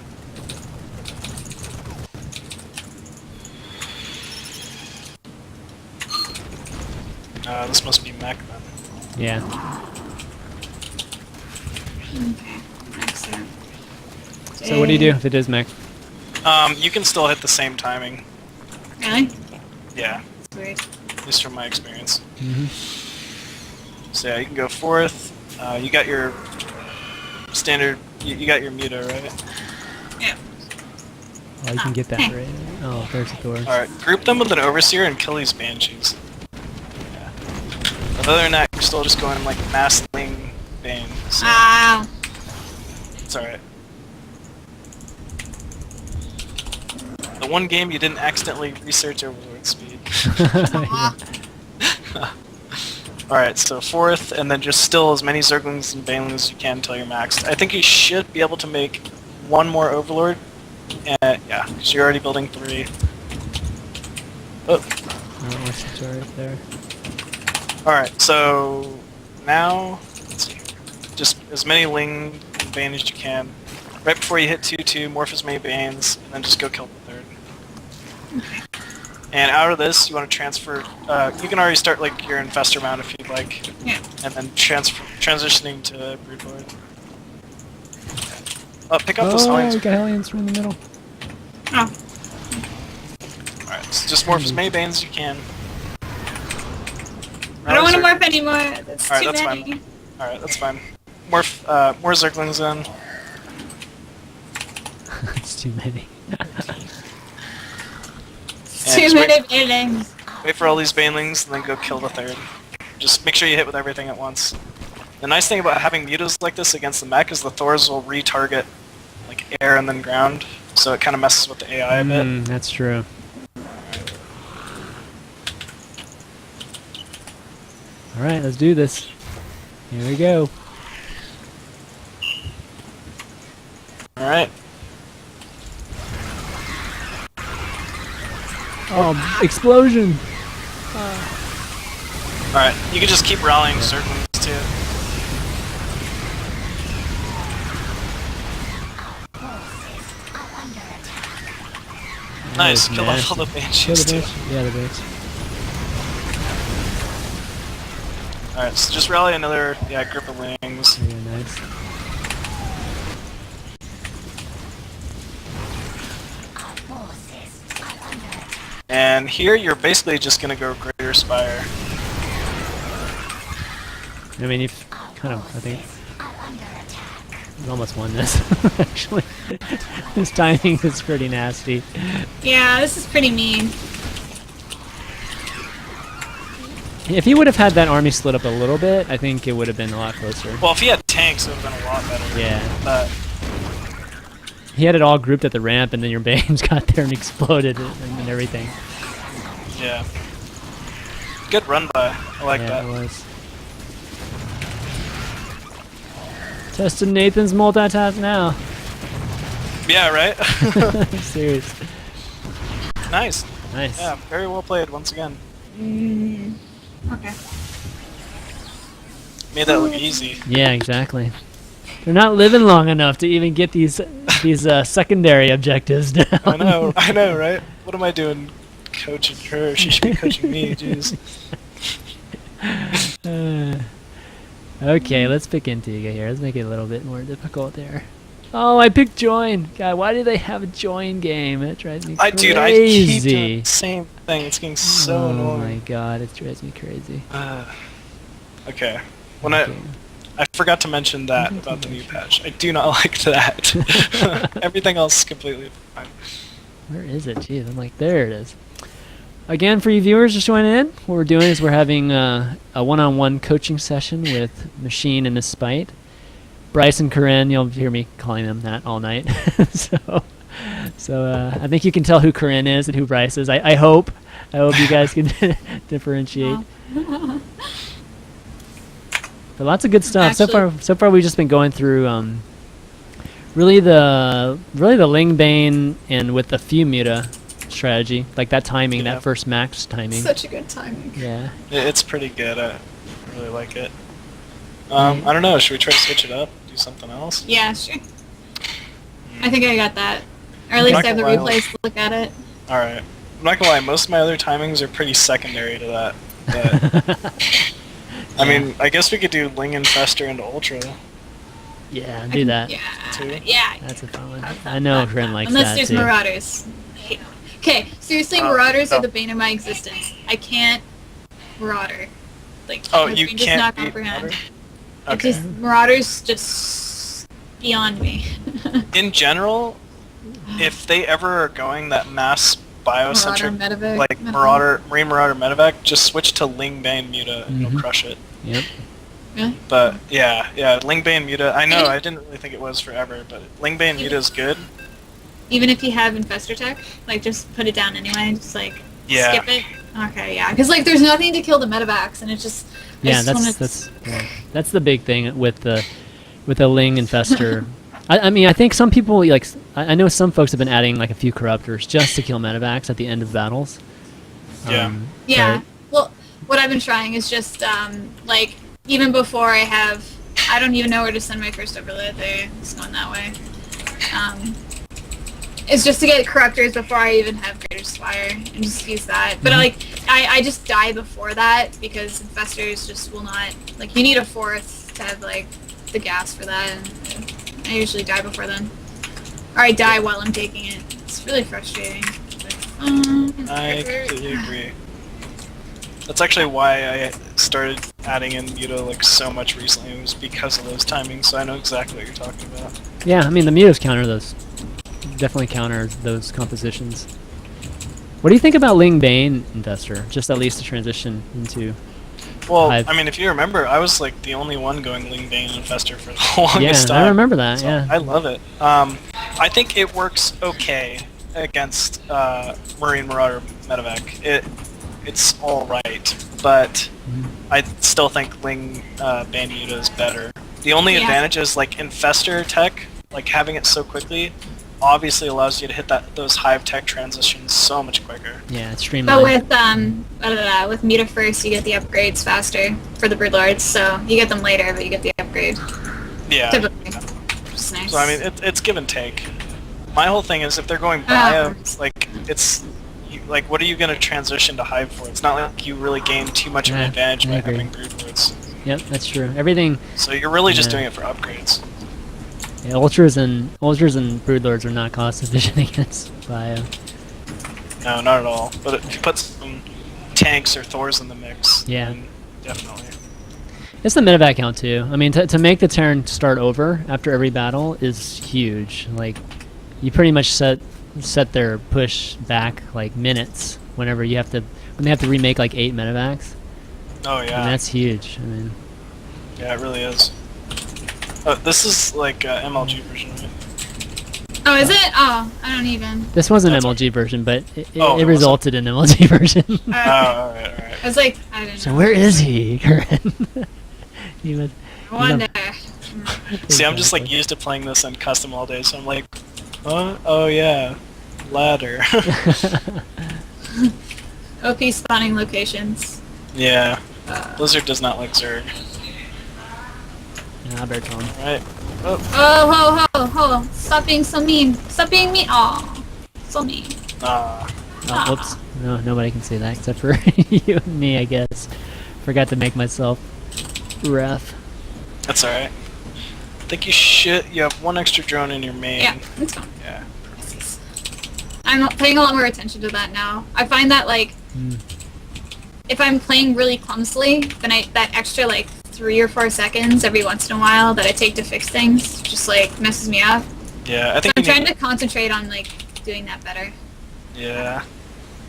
This must be mech then. Yeah. Okay. Excellent. So what do you do if it is mech? You can still hit the same timing. Really? Yeah, Sweet. at least from my experience. Mm-hmm. So yeah, you can go 4th. You got your standard. You got your muta, right? Yeah. Oh, you can get that right. Oh, there's the door. Alright, group them with an overseer and kill these banshees. Yeah. But other than that, you're still just going like mass ling bane. So Ah. it's alright. The one game you didn't accidentally research Overlord speed. Yeah. Alright, so 4th, and then just still as many Zerglings and Banelings as you can until you're maxed. I think you should be able to make one more Overlord. Yeah, because you're already building 3. Oh. Oh, what's the turret there? Alright, so now, let's see, just as many Ling and Bane as you can. Right before you hit 2-2, morph as many Banes, and then just go kill the 3rd. And out of this, you want to transfer, you can already start like your Infestor mount if you'd like. Yeah. And then transitioning to Broodlord. Oh, pick up those Oh, Hellions. we got Hellions from the middle. Oh. Alright, so just morph as many Banes as you can. I don't want to morph anymore. That's Alright, too that's many. fine. Alright, that's fine. Morph, more Zerglings in. It's too many. Too just many buildings. Wait for all these Banelings, and then go kill the 3rd. Just make sure you hit with everything at once. The nice thing about having mutas like this against the mech is the Thors will retarget like air and then ground, so it kind of messes with the AI a bit. That's true. Alright, let's do this. Here we go. Alright. Oh, explosion! Alright, you can just keep rallying Zerglings too. Nice, kill off all the Kill Banshees the too. base. Yeah, the base. Alright, so just rally another group of Lings. Yeah, nice. And here you're basically just gonna go Greater Spire. I mean, you've kind of, I think, you've almost won this, actually. This timing is pretty nasty. Yeah, this is pretty mean. If he would have had that army split up a little bit, I think it would have been a lot closer. Well, if he had tanks, it would have been a lot better. Yeah. But He had it all grouped at the ramp, and then your Banes got there and exploded and everything. yeah. Good run by. I like yeah, that. it was. Testing Nathan's multitask now. Yeah, right? Serious. Nice. Nice. Yeah, very well played once again. Okay. Made that look easy. Yeah, exactly. They're not living long enough to even get these secondary objectives down. I know, right? What am I doing coaching her? She should be coaching me, jeez. Okay, let's pick Antigua here. Let's make it a little bit more difficult there. Oh, I picked join. God, why do they have a join game? That drives me crazy. Dude, I keep doing the same thing. It's getting so annoying. Oh my god, it drives me crazy. Okay. Okay. I forgot to mention that about the new patch. I do not like that. Everything else is completely fine. Where is it? Jeez, I'm like, there it is. Again, for you viewers just joining in, what we're doing is we're having a one-on-one coaching session with Machine and MsSpyte. Bryce and Corinne, you'll hear me calling them that all night. so I think you can tell who Corinne is and who Bryce is. I hope you guys can differentiate. But lots of good stuff. Actually, So far we've just been going through really the Ling Bane and with the few muta strategy, like that timing, Yeah. that first max timing. Such a good timing. Yeah. It's pretty good. I really like it. I don't know. Should we try to switch it up? Do something else? Yeah, sure. I think I got that. Or at least I have the Not gonna lie, replays to look at it. Alright. I'm not gonna lie, most of my other timings are pretty secondary to that. But I mean, I guess we could do Ling Infester into Ultra. Yeah, do that. Yeah. That's a fun one. I know Ren likes Unless that there's too. Marauders. Okay, seriously, Marauders are the bane of my existence. I can't Marauder. Like, Oh, my you brain does can't not beat comprehend. Marauder? It Okay. just Marauders just beyond me. In general, if they ever are going that mass biocentric, Marauder, Medevac, like Marine Marauder Medevac, just switch to Ling Bane Muta and you'll crush it. Yep. Really? But yeah, Ling Bane Muta. I know I didn't really think it was forever, but Ling Bane Muta is good. Even if you have Infestor Tech, like just put it down anyway, just like Yeah. skip it. Okay, yeah, because like there's nothing to kill the Medevacs, and it just Yeah, just that's the big thing with the Ling Infester. I mean, I think some people like I know some folks have been adding like a few corruptors just to kill Medevacs at the end of battles. Yeah. Yeah. but- Well, what I've been trying is just like even before I don't even know where to send my first overload. It's going that way. It's just to get corruptors before I even have Greater Spire and just use that. But like I just die before that because infestors just will not like you need a fourth to have like the gas for that, and I usually die before then. Or I die while I'm taking it. It's really frustrating. I completely agree. That's actually why I started adding in Muta like so much recently. It was because of those timings, so I know exactly what you're talking about. Yeah, I mean the mutas counter those. Definitely counter those compositions. What do you think about Ling Bane Investor? Just at least to transition into. Well, Hive. I mean, if you remember, I was like the only one going Ling Bane Infester for the longest Yeah, time. I remember that. So Yeah. I love it. I think it works okay against Marine Marauder Medevac. It's all right, but I still think Ling Bane Muta is better. The only advantage is like Infester tech, like having it so quickly, obviously allows you to hit those Hive tech transitions so much quicker. Yeah, it's streamlined. But with Muta first, you get the upgrades faster for the Broodlords, so you get them later, but you get the upgrade. Yeah. Typically. Which is nice. So I mean, it's give and take. My whole thing is if they're going bio, like it's like what are you gonna transition to Hive for? It's not like you really gain too much of an advantage by having Broodlords. Yep, that's true. Everything. So you're really just doing it for upgrades. Yeah, Ultras and Broodlords are not cost efficient against bio. No, not at all. But if you put some tanks or Thors in the mix, Yeah. then definitely. It's the medevac count too. I mean, to make the turn start over after every battle is huge. Like, you pretty much set their push back like minutes when they have to remake like 8 medevacs. Oh yeah. And that's huge. I mean, Yeah, it really is. Oh, this is like MLG version, right? Oh, is it? Oh, I don't even. this was an That's MLG version, but it it resulted in MLG version. Oh, alright. I was like, I didn't know. So where is he, Corinne? He was- I wonder. See, I'm just like used to playing this in custom all day, so I'm like, oh yeah, ladder. OP spawning locations. Yeah, Blizzard does not like Zerg. Yeah, I better tell him. Right. Oh, Oh, ho. Stop being so mean. Stop being mean. Aw. So mean. ah. Oh, whoops. No, nobody can say that except for you and me, I guess. Forgot to make myself ref. That's alright. I think you have one extra drone in your main. Yeah, it's fine. Yeah. I'm paying a lot more attention to that now. I find that, like, if I'm playing really clumsily, then that extra, like, 3 or 4 seconds every once in a while that I take to fix things just, like, messes me up. Yeah, I think I'm you need- trying to concentrate on, like, doing that better. Yeah.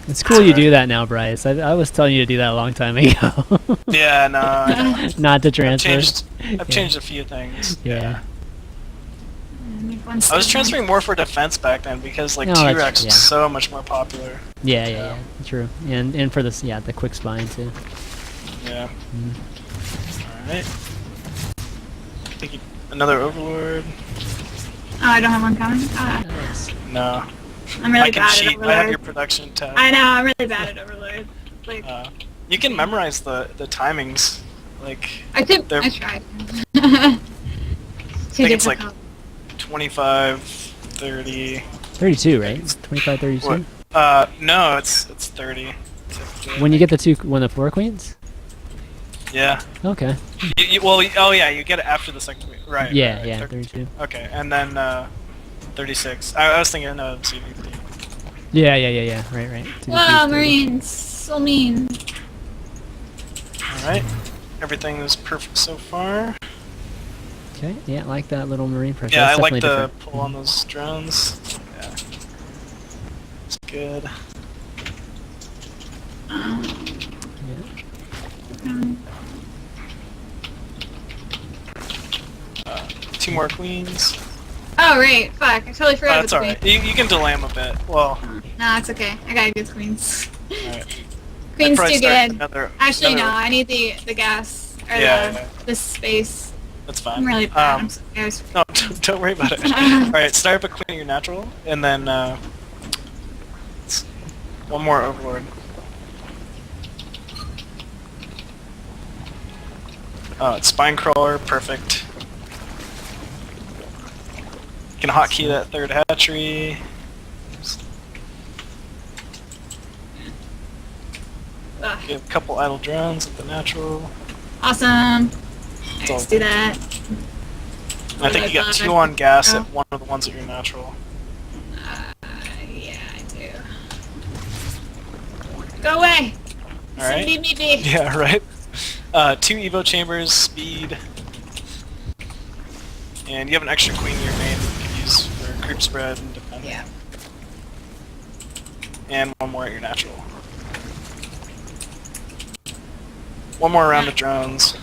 It's cool you do that now, Bryce. I was telling you to do that a long time ago. Yeah, no, I know. Not to I've transfer. changed a few things. Yeah. I was transferring more for defense back then because like Oh, that's- T-Rex yeah. was so much more popular. Yeah. True. And for this, the quick spine too. Yeah. Alright. Another Overlord? Oh, I don't have one coming? No. I'm really I can bad at cheat. Overlord. I have your production tab. I know, I'm really bad at Overlord. Like, You can memorize the timings. Like, I they're- tried. I Too think it's like difficult. 25, 30. 32, right? 25, 32. No, it's 30. When you get the 4 queens? Yeah. Okay. Oh yeah, you get it after the second queen. Right. Yeah, right, yeah, 32. 32. Okay, and then 36. I was thinking CVP. Yeah. Right. Wow, Marines, so mean. Alright. Everything is perfect so far. Okay, yeah, I like that little marine pressure. Yeah, That's I like definitely the different. pull on those drones. Yeah. It's good. Yeah. 2 more queens. Oh, right. Fuck. I totally forgot That's about the alright. queen. You can delay them a bit. Well, No, it's okay. I got good queens. alright. Queen's probably too start good. Actually, no. another- I need the gas. Or Yeah. the space. That's fine. I'm really bad. I'm sorry. I was- No, don't worry about it. Alright, start up a queen of your natural, and then one more overlord. Oh, it's spine crawler, perfect. You can hotkey that 3rd hatchery. Ugh. Get a couple idle drones at the natural. Awesome. It's all Let's do good. that. And I think you got 2 on gas at one of the ones at your natural. Yeah, I do. Go away! Alright. Send me be. Yeah, right. 2 Evo chambers, speed. And you have an extra queen in your main you can use for creep spread and defend. Yeah. And 1 more at your natural. 1 more round of drones.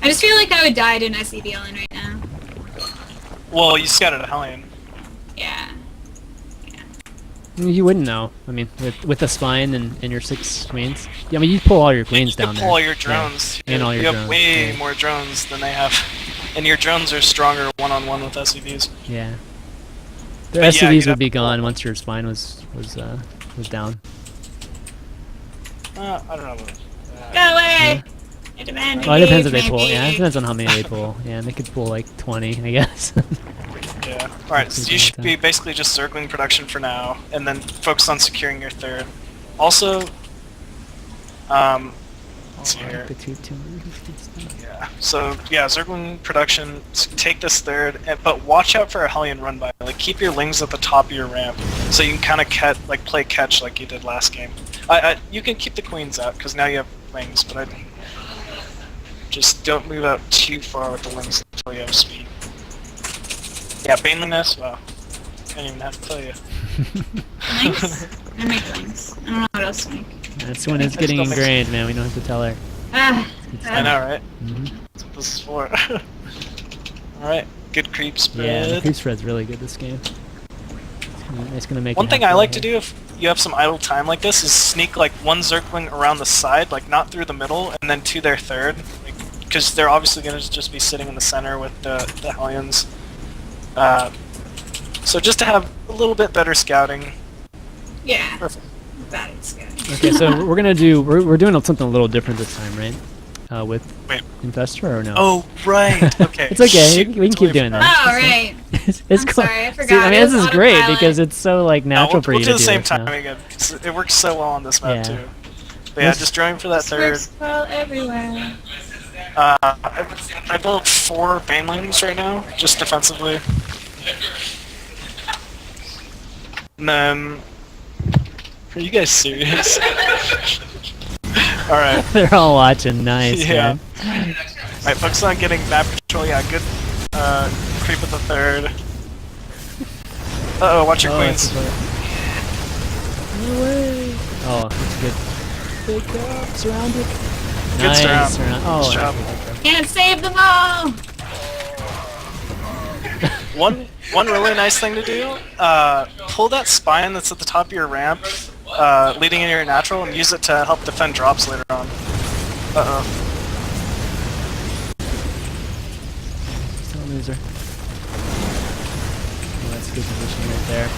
I just feel like I would die to an SEV Ellen right now. Well, you scouted a Hellion. Yeah. You wouldn't know. I mean, with the spine and your 6 queens. Yeah, I mean, you pull all your queens You down can there. pull all your Yeah. drones. And all your you have drones, way yeah. more drones than they have. And your drones are stronger one-on-one with SEVs. Yeah. The But yeah, SCVs you'd would have be to pull. gone once your spine was down. I don't know. Go away! Yeah. I demand Well, it depends if they engage, pull. Yeah, it maybe. depends on how many they pull. Yeah, and they could pull like 20, I guess. Yeah. Alright, so you should be basically just circling production for now, and then focus on securing your 3rd. Also, let's see here. Yeah. So yeah, circling production. Take this 3rd, but watch out for a Hellion run by. Like keep your lings at the top of your ramp, so you can kind of play catch like you did last game. You can keep the queens out because now you have lings, but I just don't move out too far with the lings until you have speed. Yeah, baneliness. Wow, can't even have to tell you. Links? I make links. I don't know what else to make. That's when it's getting still makes- ingrained, man. We don't have to tell her. Ah, I know, right? Mhm. That's what this is for. Alright, good creep spread. Yeah, the creep spread's really good this game. It's gonna make One it thing happen I like to right do if you have some idle time like this is sneak like 1 Zergling around the side, like not through the middle, and then to their 3rd. Because they're obviously going to just be sitting in the center with the Hellions. So just to have a little bit better scouting. yeah. Perfect. Bad at scouting. Okay, so we're doing something a a little different this time, right? With Wait. Infestor or no? Oh, right. Okay. It's okay. Shoot, We can keep doing totally that. Oh, right. It's I'm cool. sorry, I forgot. See, I mean, It this was is great autopilot. because it's so like natural for we'll you do to the same this now. time again. 'Cause it works so well on this map Yeah. too. But yeah, This- just drawing for that This 3rd. works well everywhere. I built 4 banelings right now, just defensively. And then... Are you guys serious? Alright. They're all watching. Nice, Yeah. man. Alright, focus on getting map control. Yeah, good creep at the 3rd. Uh-oh, watch your queens. No way. Oh, that's good. Big surrounded. Good Nice. surround. Oh, Nice job. Can't save them all! One really nice thing to do, pull that spine that's at the top of your ramp, leading into your natural, and use it to help defend drops later on. Uh-oh. Still a loser. Oh, that's good position right there.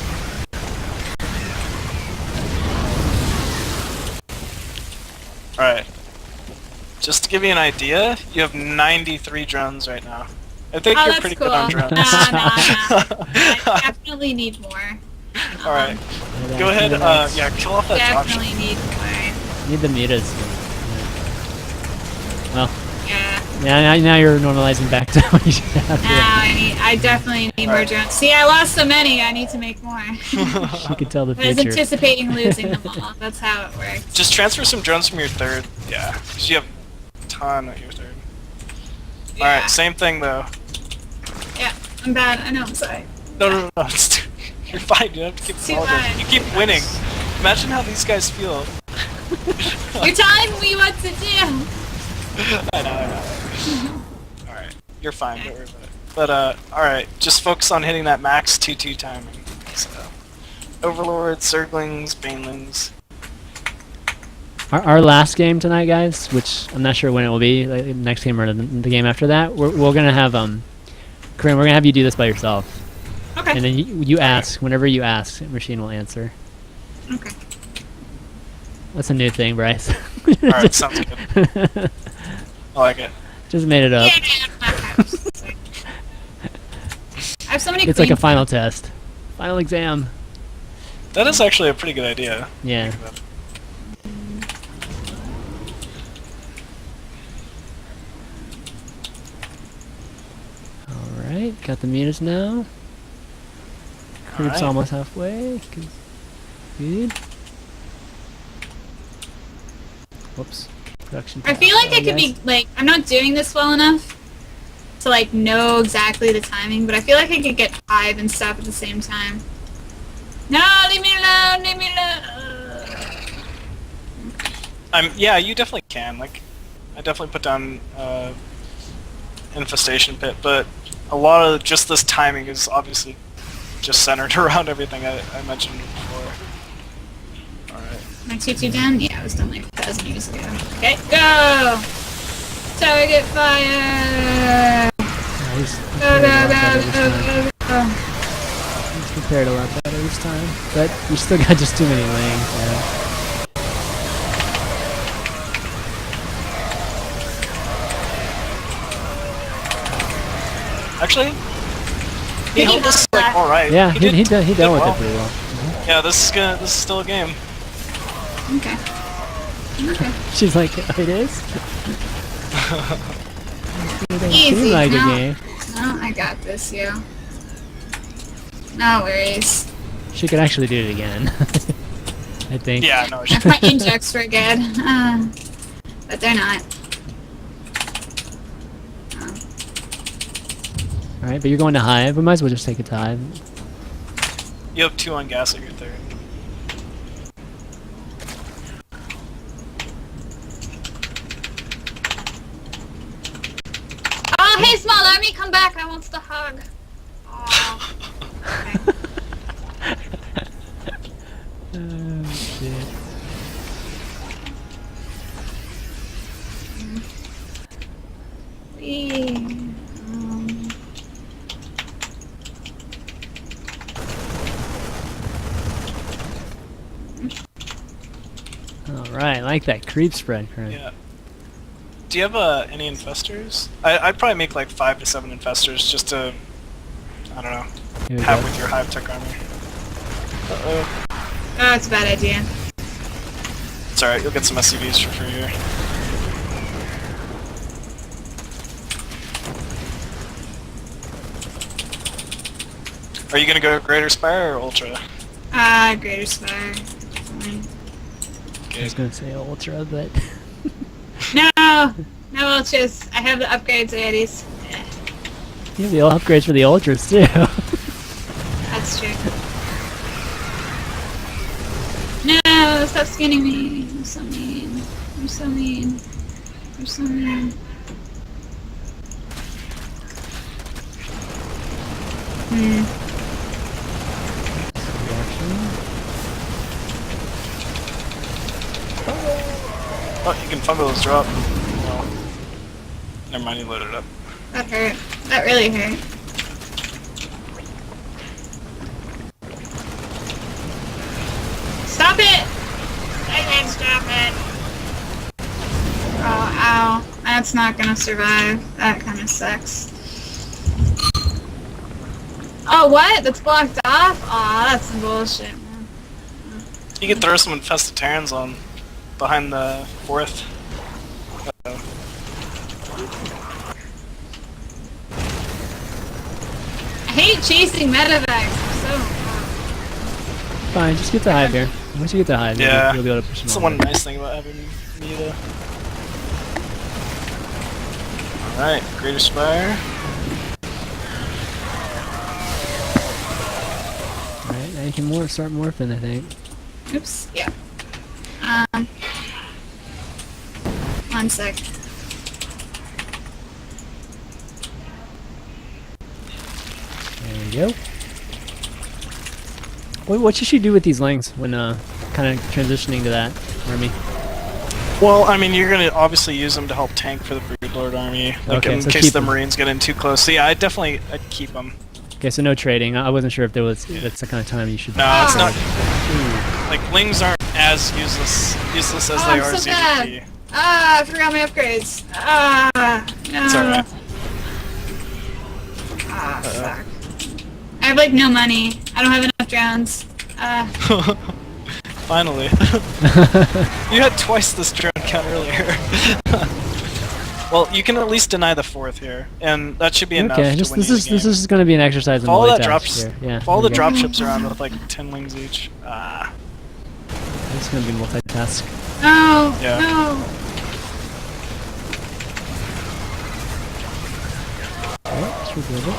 Alright. Just to give you an idea, you have 93 drones right now. I think Oh, you're that's pretty cool. good on drones. No. I definitely need more. Alright. Go ahead, yeah, kill off that dropship. Definitely need more. Need the mutas. Yeah. Well, Yeah. now you're normalizing back to what you should have. Now I definitely need more drones. See, I lost so many. I need to make more. You could tell the I was future. anticipating losing them all. That's how it works. Just transfer some drones from your third. Yeah, because you have a ton at your third. Yeah. Alright, same thing though. Yeah, I'm bad. I know. I'm sorry. No. You're fine. You don't have to keep Too apologizing. bad. You keep winning. Imagine how these guys feel. You're telling me what to do. I know. Alright, you're fine. Don't worry about it. But alright, just focus on hitting that max 2-2 timing. So, Overlords, Zerglings, Banelings. Our last game tonight, guys, which I'm not sure when it will be, like, next game or the game after that, we're gonna have Corinne, we're gonna have you do this by yourself, Okay. and then you ask whenever you ask, machine will answer. Okay. That's a new thing, Bryce. Alright, sounds good. I like it. Just made it up. Yeah, I have so many. It's like a queens. final test, final exam. That is actually a pretty good idea. Yeah. Think about it. All right, got the meters now. Creep's Alright. almost halfway. Good. Whoops. Production. I feel like I could be like I'm not doing this well enough to like know exactly the timing, but I feel like I could get 5 and stuff at the same time. No, leave me alone, leave me alone. Yeah, you definitely can. Like, I definitely put down infestation pit, but a lot of just this timing is obviously just centered around everything I mentioned before. Alright. My 2-2 down? Yeah, it was done like 1,000 years ago. Okay, go! Target fire! He's Go, go, prepared go, a lot better this go, time. go, go. He's prepared a lot better this time. But you still got just too many lings. Yeah. Actually, Did he held this not like alright. Yeah, he dealt with well. it pretty well. Yeah, this is still a game. Okay. Okay. She's like, oh, it is? It doesn't Easy, seem like no. a game. No, I got this, yo. No worries. She could actually do it again. I think. Yeah, no, If my injects were good. But they're not. Alright, but you're going to hive. We might as well just take a time. you have 2 on gas at your third. Oh, hey, small army, come back. I want the hug. Oh. Okay. Oh, shit. Um, Alright, I like that creep spread, Corinne. Yeah. Do you have any infestors? I'd probably make like 5 to 7 infestors just to, I don't know, Here we have go. with your hive tech army. Uh-oh. Oh, it's a bad idea. It's alright, you'll get some SCVs for free here. Are you gonna go Greater Spire or Ultra? Greater Spire. Fine. I was gonna say ultra, but No! No ultras. I have the upgrades already. you have the upgrades for the ultras too. That's true. No! Stop skinning me. I'm so mean. I'm so mean. I'm so mean. Oh, you can fumble those drop. Well, never mind, you loaded it up. That hurt. That really hurt. Stop it! I can't stop it! Oh, ow. That's not gonna survive. That kinda sucks. Oh, what? That's blocked off? Aw, that's some bullshit, man. You can throw some infested Terrans on. behind the fourth. I hate chasing medevacs. So Fine, just get the hive here. Once you get the hive, Yeah. you'll be able to push them That's the all one over. nice thing about having muta. Alright, Greater Spire. Alright, now you can start morphing, I think. oops. Yeah. 1 sec. There we go. What should she do with these lings when kind of transitioning to that army? Well, I mean, you're gonna obviously use them to help tank for the Broodlord army, like Okay, in so case keep the them. Marines get in too close. So yeah, I'd keep them. Okay, so no trading. I wasn't sure if that's the kind of time you should. No, it's not. Ooh. Like lings aren't as useless as they I'm are so ZDP. bad. Ah, I forgot my upgrades. Ah, no. It's alright. Ah, fuck. I have like no money. I don't have enough drones. Finally. You had twice this drone count earlier. Well, you can at least deny the fourth here, and that should be enough Okay, to just win this you is the game. this is going to be an exercise in Follow that multitask drops. here. Yeah. Follow there the we go. dropships around with like 10 lings each. Ah. It's going to be multitask. No, Yeah. no. Oh, should be good.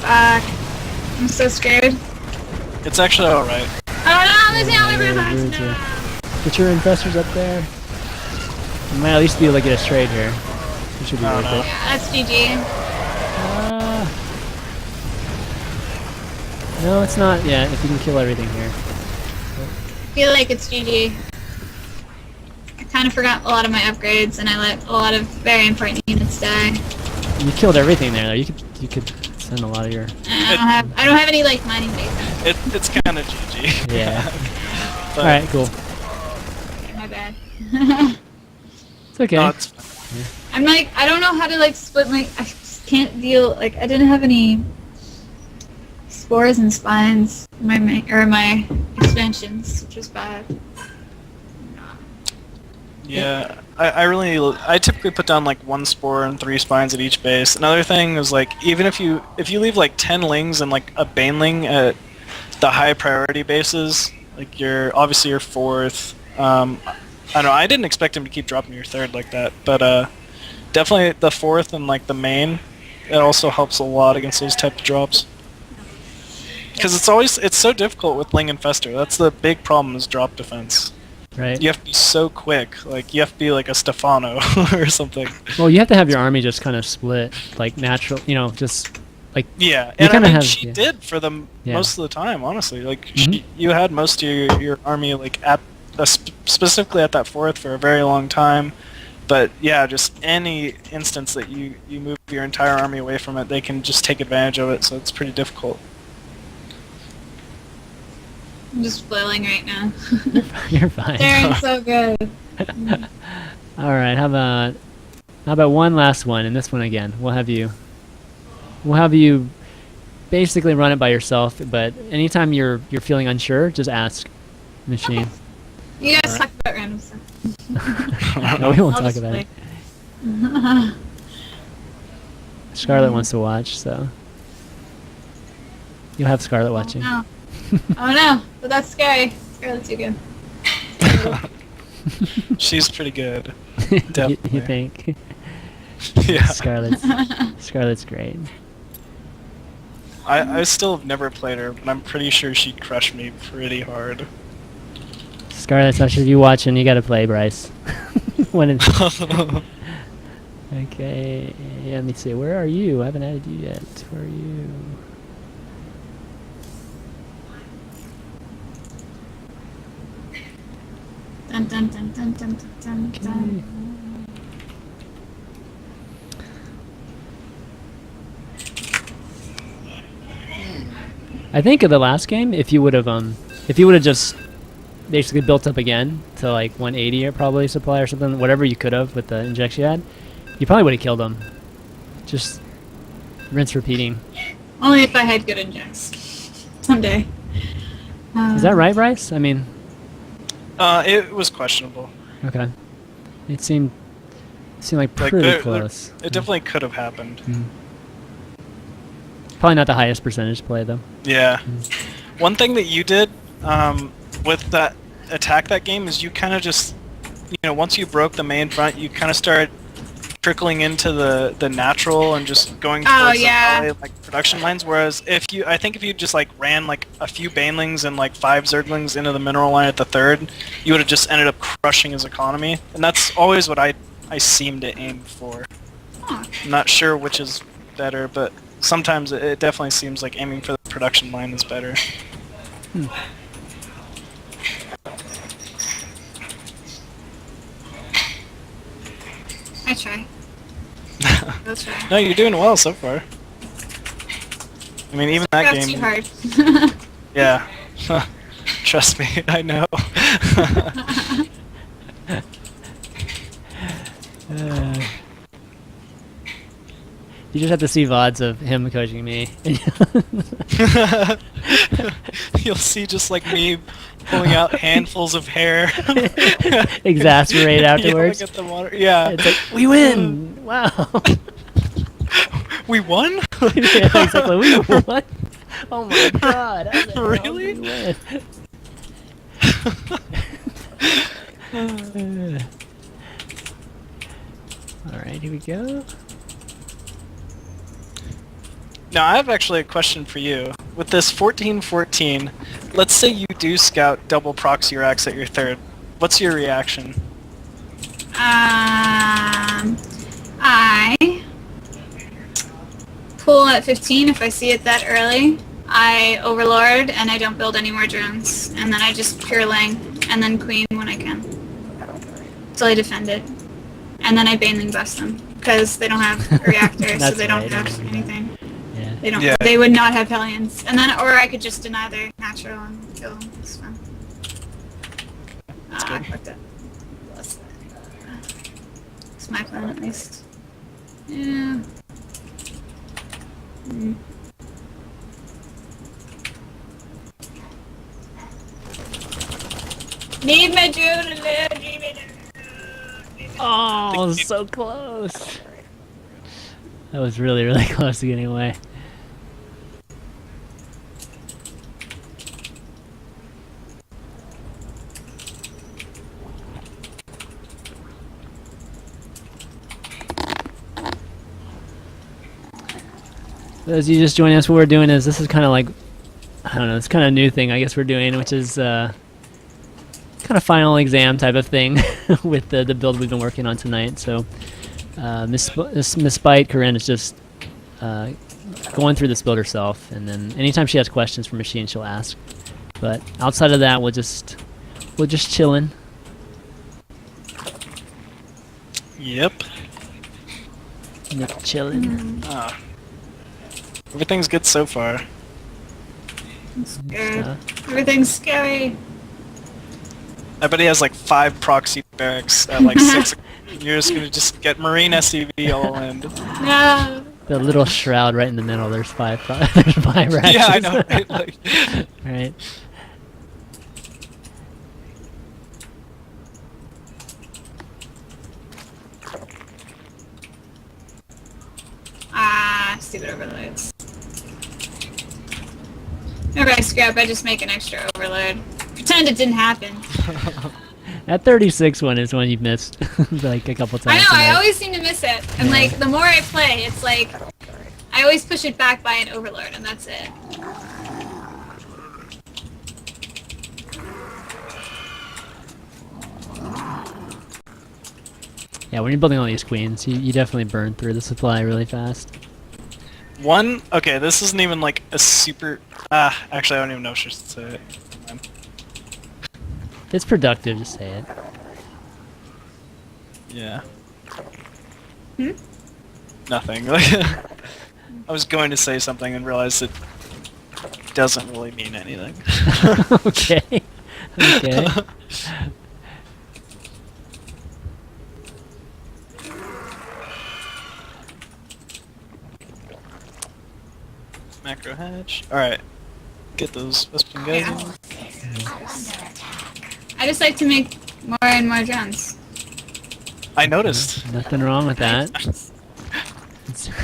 Fuck. I'm so scared. It's actually alright. Oh no, there's no Very other rude, no. yeah. Get your infestors up there. You might at least be able to get a trade here. It should be I don't worth know. it. Yeah, that's GG. No, it's not yet. If you can kill everything here. I feel like it's GG. I kind of forgot a lot of my upgrades, and I let a lot of very important units die. You killed everything there, though. You could send a lot of your. I don't have any like mining bases. It's kind of GG. Yeah. But All right, cool. Okay, my bad. It's okay. no, it's fine. I'm like, I don't know how to like split my. I just can't deal. Like, I didn't have any spores and spines in my expansions, which was bad. Yeah, I typically put down like 1 spore and 3 spines at each base. Another thing is like even if you leave like 10 lings and like a baneling at the high priority bases, like obviously your fourth. I don't know. I didn't expect him to keep dropping your third like that, but definitely the fourth and like the main. It also helps a lot against those type of drops. Because it's so difficult with Ling and Fester. That's the big problem is drop defense. Right. You have to be so quick. Like you have to be like a Stefano or something. Well, you have to have your army just kind of split, like natural. You know, just like. Yeah, You and I kinda mean have- she yeah. did for them Yeah. most of the time. Honestly, like Mhm. you had most of your army like at specifically at that fourth for a very long time. But yeah, just any instance that you move your entire army away from it, they can just take advantage of it. So it's pretty difficult. I'm just flailing right now. You're fine. Staring so good. All right. How about one last one, and this one again. We'll have you basically run it by yourself. But anytime you're feeling unsure, just ask machine. You guys talk about random stuff. No, we won't I'll talk just about it. play. Scarlet wants to watch, so you'll have Scarlet watching. Oh no. Oh no, but that's scary. Scarlet's too good. She's pretty good. you Definitely. think? Yeah. Scarlet's great. I still have never played her, but I'm pretty sure she'd crush me pretty hard. Scarlet, so should you watching? You gotta play, Bryce. When okay, yeah, let me see. Where are you? I haven't added you yet. Where are you? Dun, dun, dun, dun, dun, dun, dun, dun. I think of the last game, if you would have just basically built up again to like 180 or probably supply or something, whatever you could have with the injection you had, you probably would have killed them. Just rinse repeating. Only if I had good injects. Someday. Is that right, Bryce? I mean, It was questionable. okay. It seemed like Like pretty close. it definitely could have happened. Probably not the highest percentage play though. Yeah. One thing that you did with that attack that game is you kind of just, once you broke the main front, you kind of started trickling into the natural and just going towards the melee, like production lines. Whereas I think if you just like ran like a few banelings and like 5 zerglings into the mineral line at the third, you would have just ended up crushing his economy. And that's always what I seem to aim for. I'm not sure which is better, but sometimes it definitely seems like aiming for the production line is better. I try. I'll try. No, you're doing well so far. I mean, even that That's game. too hard. Yeah. Trust me, I know. You just have to see VODs of him coaching me. You'll see just like me pulling out handfuls of hair. Exasperate afterwards. Yelling at the water. Yeah. It's like, we win! Wow. We won? Yeah, exactly. We won. Oh my god. How the hell Really? did we win? Alright, here we go. Now, I have actually a question for you. With this 14-14, let's say you do scout double proxy racks at your third. What's your reaction? I pull at 15 if I see it that early. I overlord and I don't build any more drones. And then I just pure ling and then queen when I can. So I defend it. And then I baneling bust them. Because they don't have a reactor, so they don't have anything. Yeah. They don't. Yeah. They would not have Hellions. And then, or I could just deny their natural and kill them. It's fun. That's I good. fucked up. It's my plan at least. Yeah. Need my drone to live. Need my drone. Oh, so close. That was really, really close to getting away. As you just joining us, what we're doing is this is kind of like, I don't know, it's kind of a new thing I guess we're doing, which is kind of final exam type of thing with the build we've been working on tonight. So MsSpyte, Corinne, is just going through this build herself, and then anytime she has questions for Machine, she'll ask. But outside of that, we're just chilling. Yep. Just chilling. Everything's good so far. I'm scared. Uh, Everything's scary. I bet he has like 5 proxy barracks at like 6. You're just gonna just get Marine SCV all in. No. The little shroud right in the middle. There's 5. There's 5 racks. Yeah, I know. Right? Like, Right. Stupid overloads. Okay, scrap. I just make an extra overload. Pretend it didn't happen. That 36 one is one you've missed like a couple times. I know. I tonight. always seem to miss it, and like the more I play, it's like I always push it back by an overload, and that's it. Yeah, when you're building all these queens, you definitely burn through the supply really fast. okay, this isn't even like a super... actually, I don't even know if I should say it. If it's productive, just say it. Yeah. Nothing. I was going to say something and realized it doesn't really mean anything. Okay. Okay. Macro hatch. Alright. Get those Vespin guys in. I just like to make more and more drones. I noticed. Nothing wrong with that.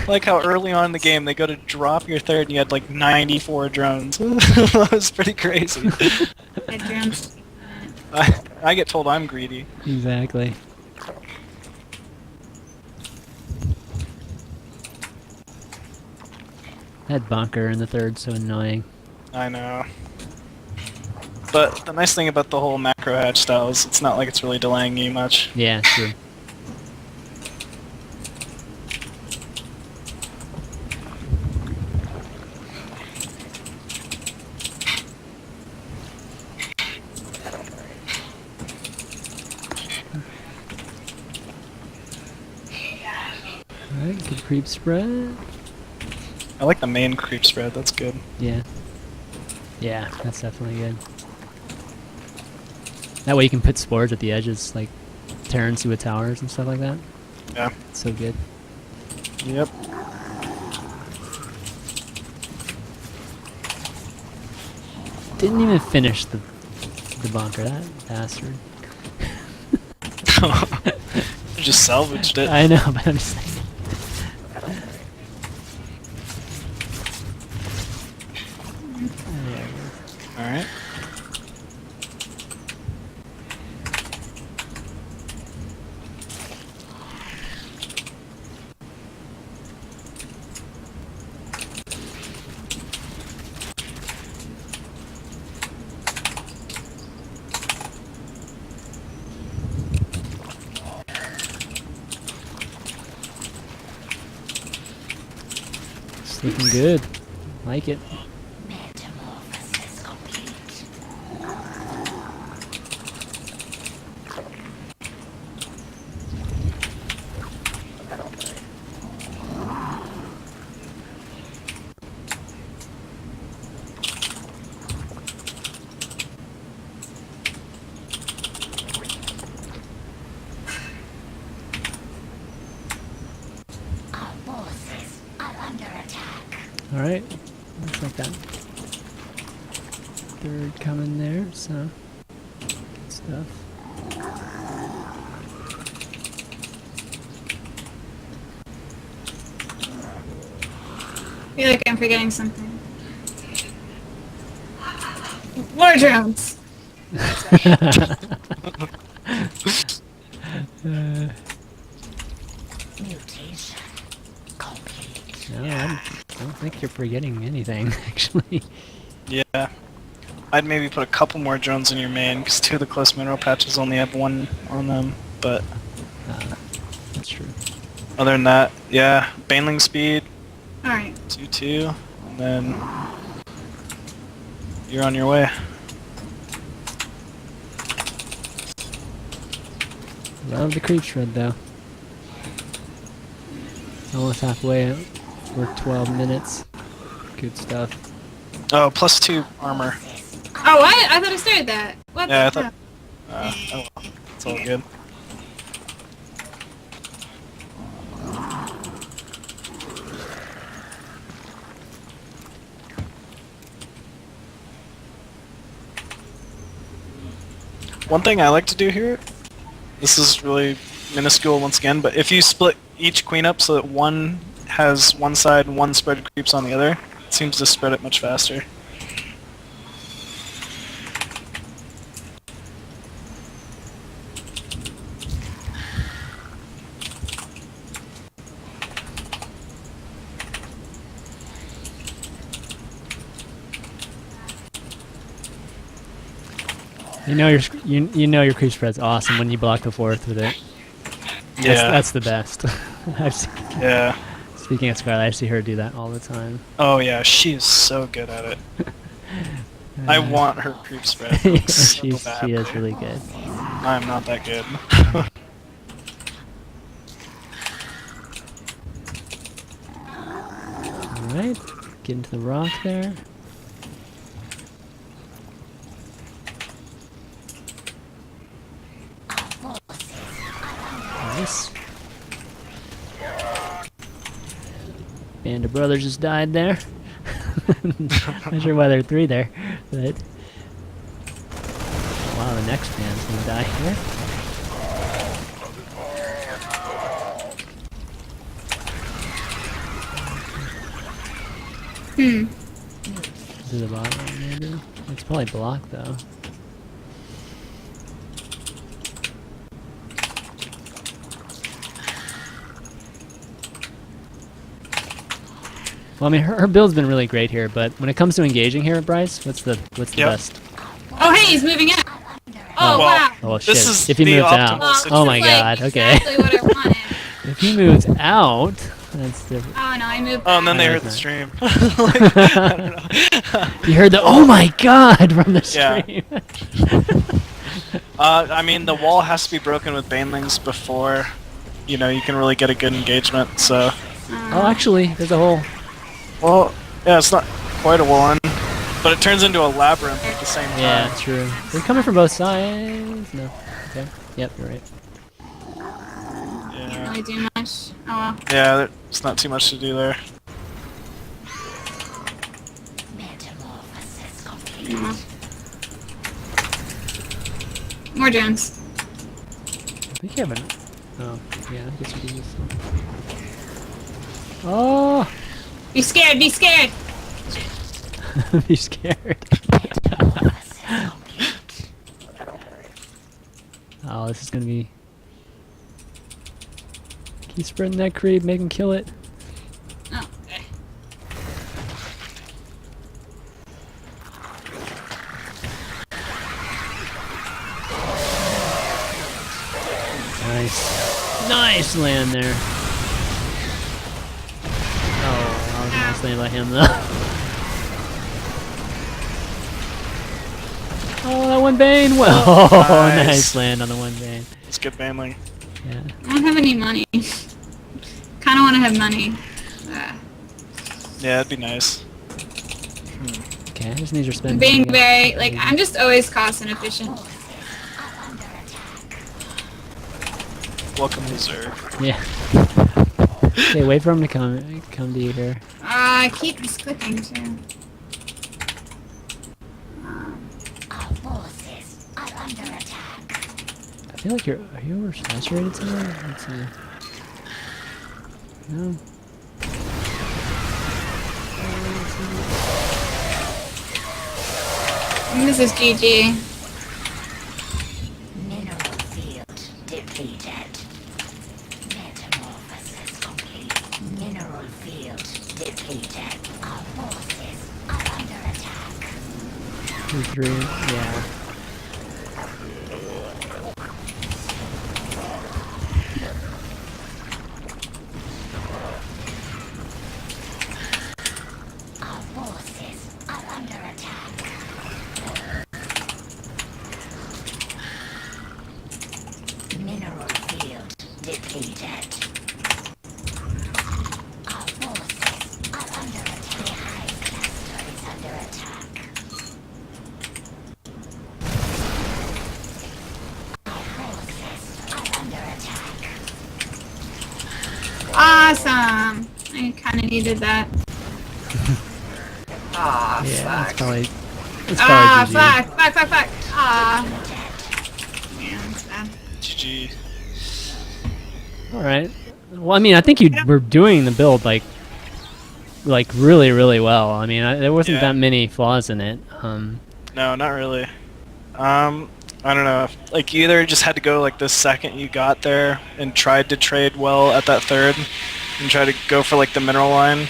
Like how early on in the game they go to drop your third and you had like 94 drones. That was pretty crazy. Get drones. I get told I'm greedy. Exactly. That bunker in the third's so annoying. I know. But the nice thing about the whole macro hatch style is it's not like it's really delaying you much. Yeah, true. Alright, good creep spread. I like the main creep spread, that's good. Yeah. Yeah, that's definitely good. That way you can put spores at the edges, like Terrans with towers and stuff like that. Yeah. It's so good. Yep. Didn't even finish the bunker, that bastard. Just salvaged it. I know, but I'm just saying. Alright. It's looking good. Like it. Alright, looks like that. Third coming there, so good stuff. I feel like I'm forgetting something. More drones! No, I don't think you're forgetting anything, actually. Yeah. I'd maybe put a couple more drones in your main, because 2 of the close mineral patches only have 1 on them, but That's true. other than that, yeah, baneling speed, Alright. 2-2, and then you're on your way. Love the creep shred, though. Almost halfway. We're 12 minutes. Good stuff. Oh, +2 armor. Oh, I thought I started that. What Yeah, I the thought... hell? oh well, it's all good. One thing I like to do here, this is really minuscule once again, but if you split each queen up so that one has one side and one spread creeps on the other, it seems to spread it much faster. You know your creep spread's awesome when you block the 4th with it. Yeah. That's the best. I've seen, Yeah. speaking of Scarlet, I see her do that all the time. Oh yeah, she is so good at it. I want her creep spread. Yeah, so she bad. is really good. I'm not that good. Alright, get into the rock there. Nice. Band of brothers just died there. Not sure why there are 3 there, but wow, the next man's gonna die here. To the bottom, maybe. It's probably blocked though. Well, I mean, her build's been really great here, but when it comes to engaging here, Bryce, what's the best? Oh, hey, he's moving out. Oh, well, wow. Oh shit! This is If he the moves optimal out, situation. oh my This is, god. like, Okay. exactly what I wanted. If he moves out, that's different. Oh, no, I moved Oh, and then back. they I heard like the stream. You heard the oh my god from the Yeah. stream. I mean, the wall has to be broken with banelings before, you know, you can really get a good engagement. So, Oh, actually, there's a hole. well, yeah, it's not quite a one, but it turns into a labyrinth at the same time. Yeah, true. They're coming from both sides. No. Okay. Yep, you're right. Can't Yeah, really do much. Oh, well. yeah, there's not too much to do there. Yeah. More gems. I think you have an. Oh, yeah, I guess you can use some. Oh! Be scared, be scared! Be scared. Oh, this is gonna be. Keep spreading that creep, make him kill it. Oh, okay. Nice. Nice land there. Oh, that was a nice land by him though. Oh, that one Bane! Well, oh, Nice. nice land on the one Bane. Let's get baneling. Yeah. I don't have any money. Kinda wanna have money. Yeah, it'd be nice. Okay, I just need your spin. I'm being very, like, I'm just always cost inefficient. Welcome to Zerg. Yeah. Okay, wait for him to come to you here. I keep just clicking too. I feel like are you oversaturated somewhere? Let's see. No. This is GG. Mineral field depleted. Metamorphosis complete. Mineral field depleted. Our forces are under attack. 2, 3, yeah. Our forces are under attack. Mineral field depleted. Our forces are under attack. The hive cluster is under attack. Our forces are under attack. Awesome! I kinda needed that. Aw, Yeah, fuck. it's probably Ah, GG. fuck. Ah. Man, that's bad. GG. Alright. Well, I mean, I think you were doing the build, like really, really well. I mean, there wasn't Yeah. that many flaws in it. No, not really. I don't know. Like, you either just had to go like the second you got there and tried to trade well at that third and try to go for like the mineral line.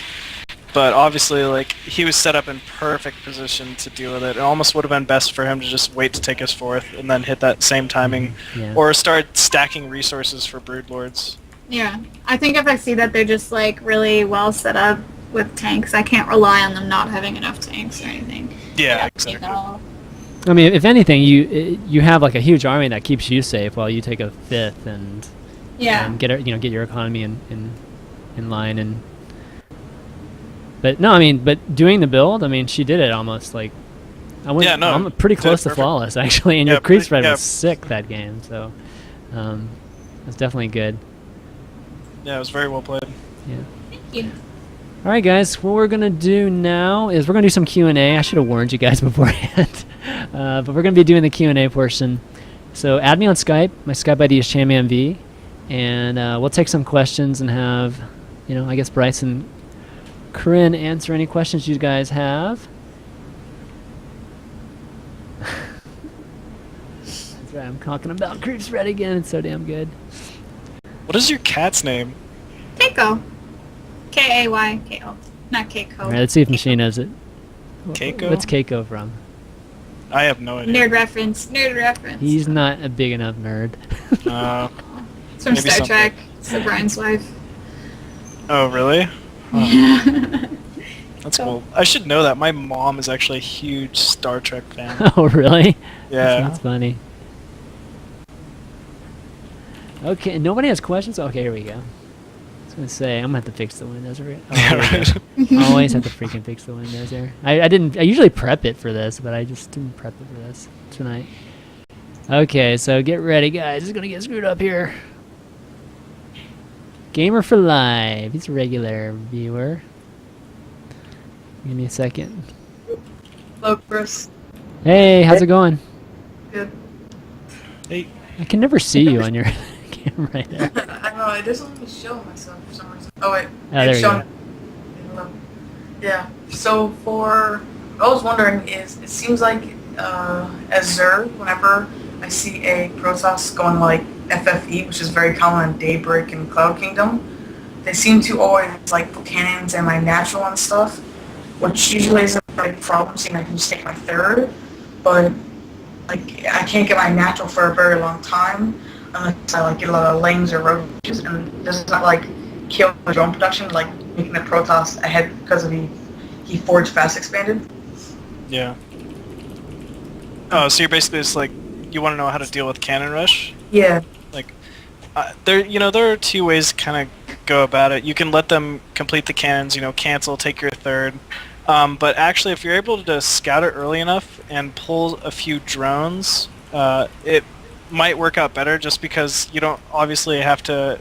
But obviously, like, he was set up in perfect position to deal with it. It almost would have been best for him to just wait to take his fourth and then hit that same timing, Yeah. or start stacking resources for broodlords. Yeah. I think if I see that they're just, like, really well set up with tanks, I can't rely on them not having enough tanks or anything. Yeah, Take exactly. that all. I mean, if anything, you have like a huge army that keeps you safe while you take a fifth and Yeah. get your economy in line. And but no, I mean, but doing the build, I mean, she did it almost like I'm pretty did close to perfect. flawless actually, and Yeah, your creep pretty- spread yeah. was sick that game, so it's definitely good. Yeah, it was very well played. Yeah. Thank you. All right, guys. What we're gonna do now is we're gonna do some Q&A. I should have warned you guys beforehand, but we're gonna be doing the Q&A portion. So add me on Skype. My Skype ID is ChanmanV, and we'll take some questions and have, I guess Bryce and Corinne answer any questions you guys have. That's right. I'm talking about Creeps Red again. It's so damn good. What is your cat's name? Keiko. K-A-Y-K-O. Not Keiko. All right. Let's see if Machine knows it. Keiko? What's Keiko from? I have no idea. Nerd reference. Nerd reference. He's not a big enough nerd. It's from maybe Star something. Trek. It's Brian's wife. Oh, really? Yeah. That's cool. I should know that. My mom is actually a huge Star Trek fan. Oh, really? Yeah. That's funny. Okay, nobody has questions? Okay, here we go. I was going to say, I'm going to have to fix the windows. Oh, Yeah, here we right. go. Always have to freaking fix the windows there. I usually prep it for this, but I just didn't prep it for this tonight. Okay, so get ready, guys. It's going to get screwed up here. Gamer for Life. He's a regular viewer. Give me a second. Hello, Chris. Hey, how's it going? Good. Hey, I can never see you on your camera right there. I know, it doesn't let me show myself for some reason. Oh, wait. Oh, there it's you showing. go. Hello. Yeah, so what I was wondering is, it seems like Azure, whenever I see a Protoss going like FFE, which is very common in Daybreak and Cloud Kingdom, they seem to always like put cannons and my natural and stuff, which usually isn't a problem, seeing I can just take my third, but like I can't get my natural for a very long time unless I like get a lot of lings or roaches, and this is not like kill the drone production, like making the Protoss ahead because of he forged fast expanded. yeah. Oh, so you're basically just like, you want to know how to deal with cannon rush? Yeah. Like, there are two ways to kind of go about it. You can let them complete the cannons, cancel, take your third. But actually, if you're able to scout it early enough and pull a few drones, it might work out better just because you don't obviously have to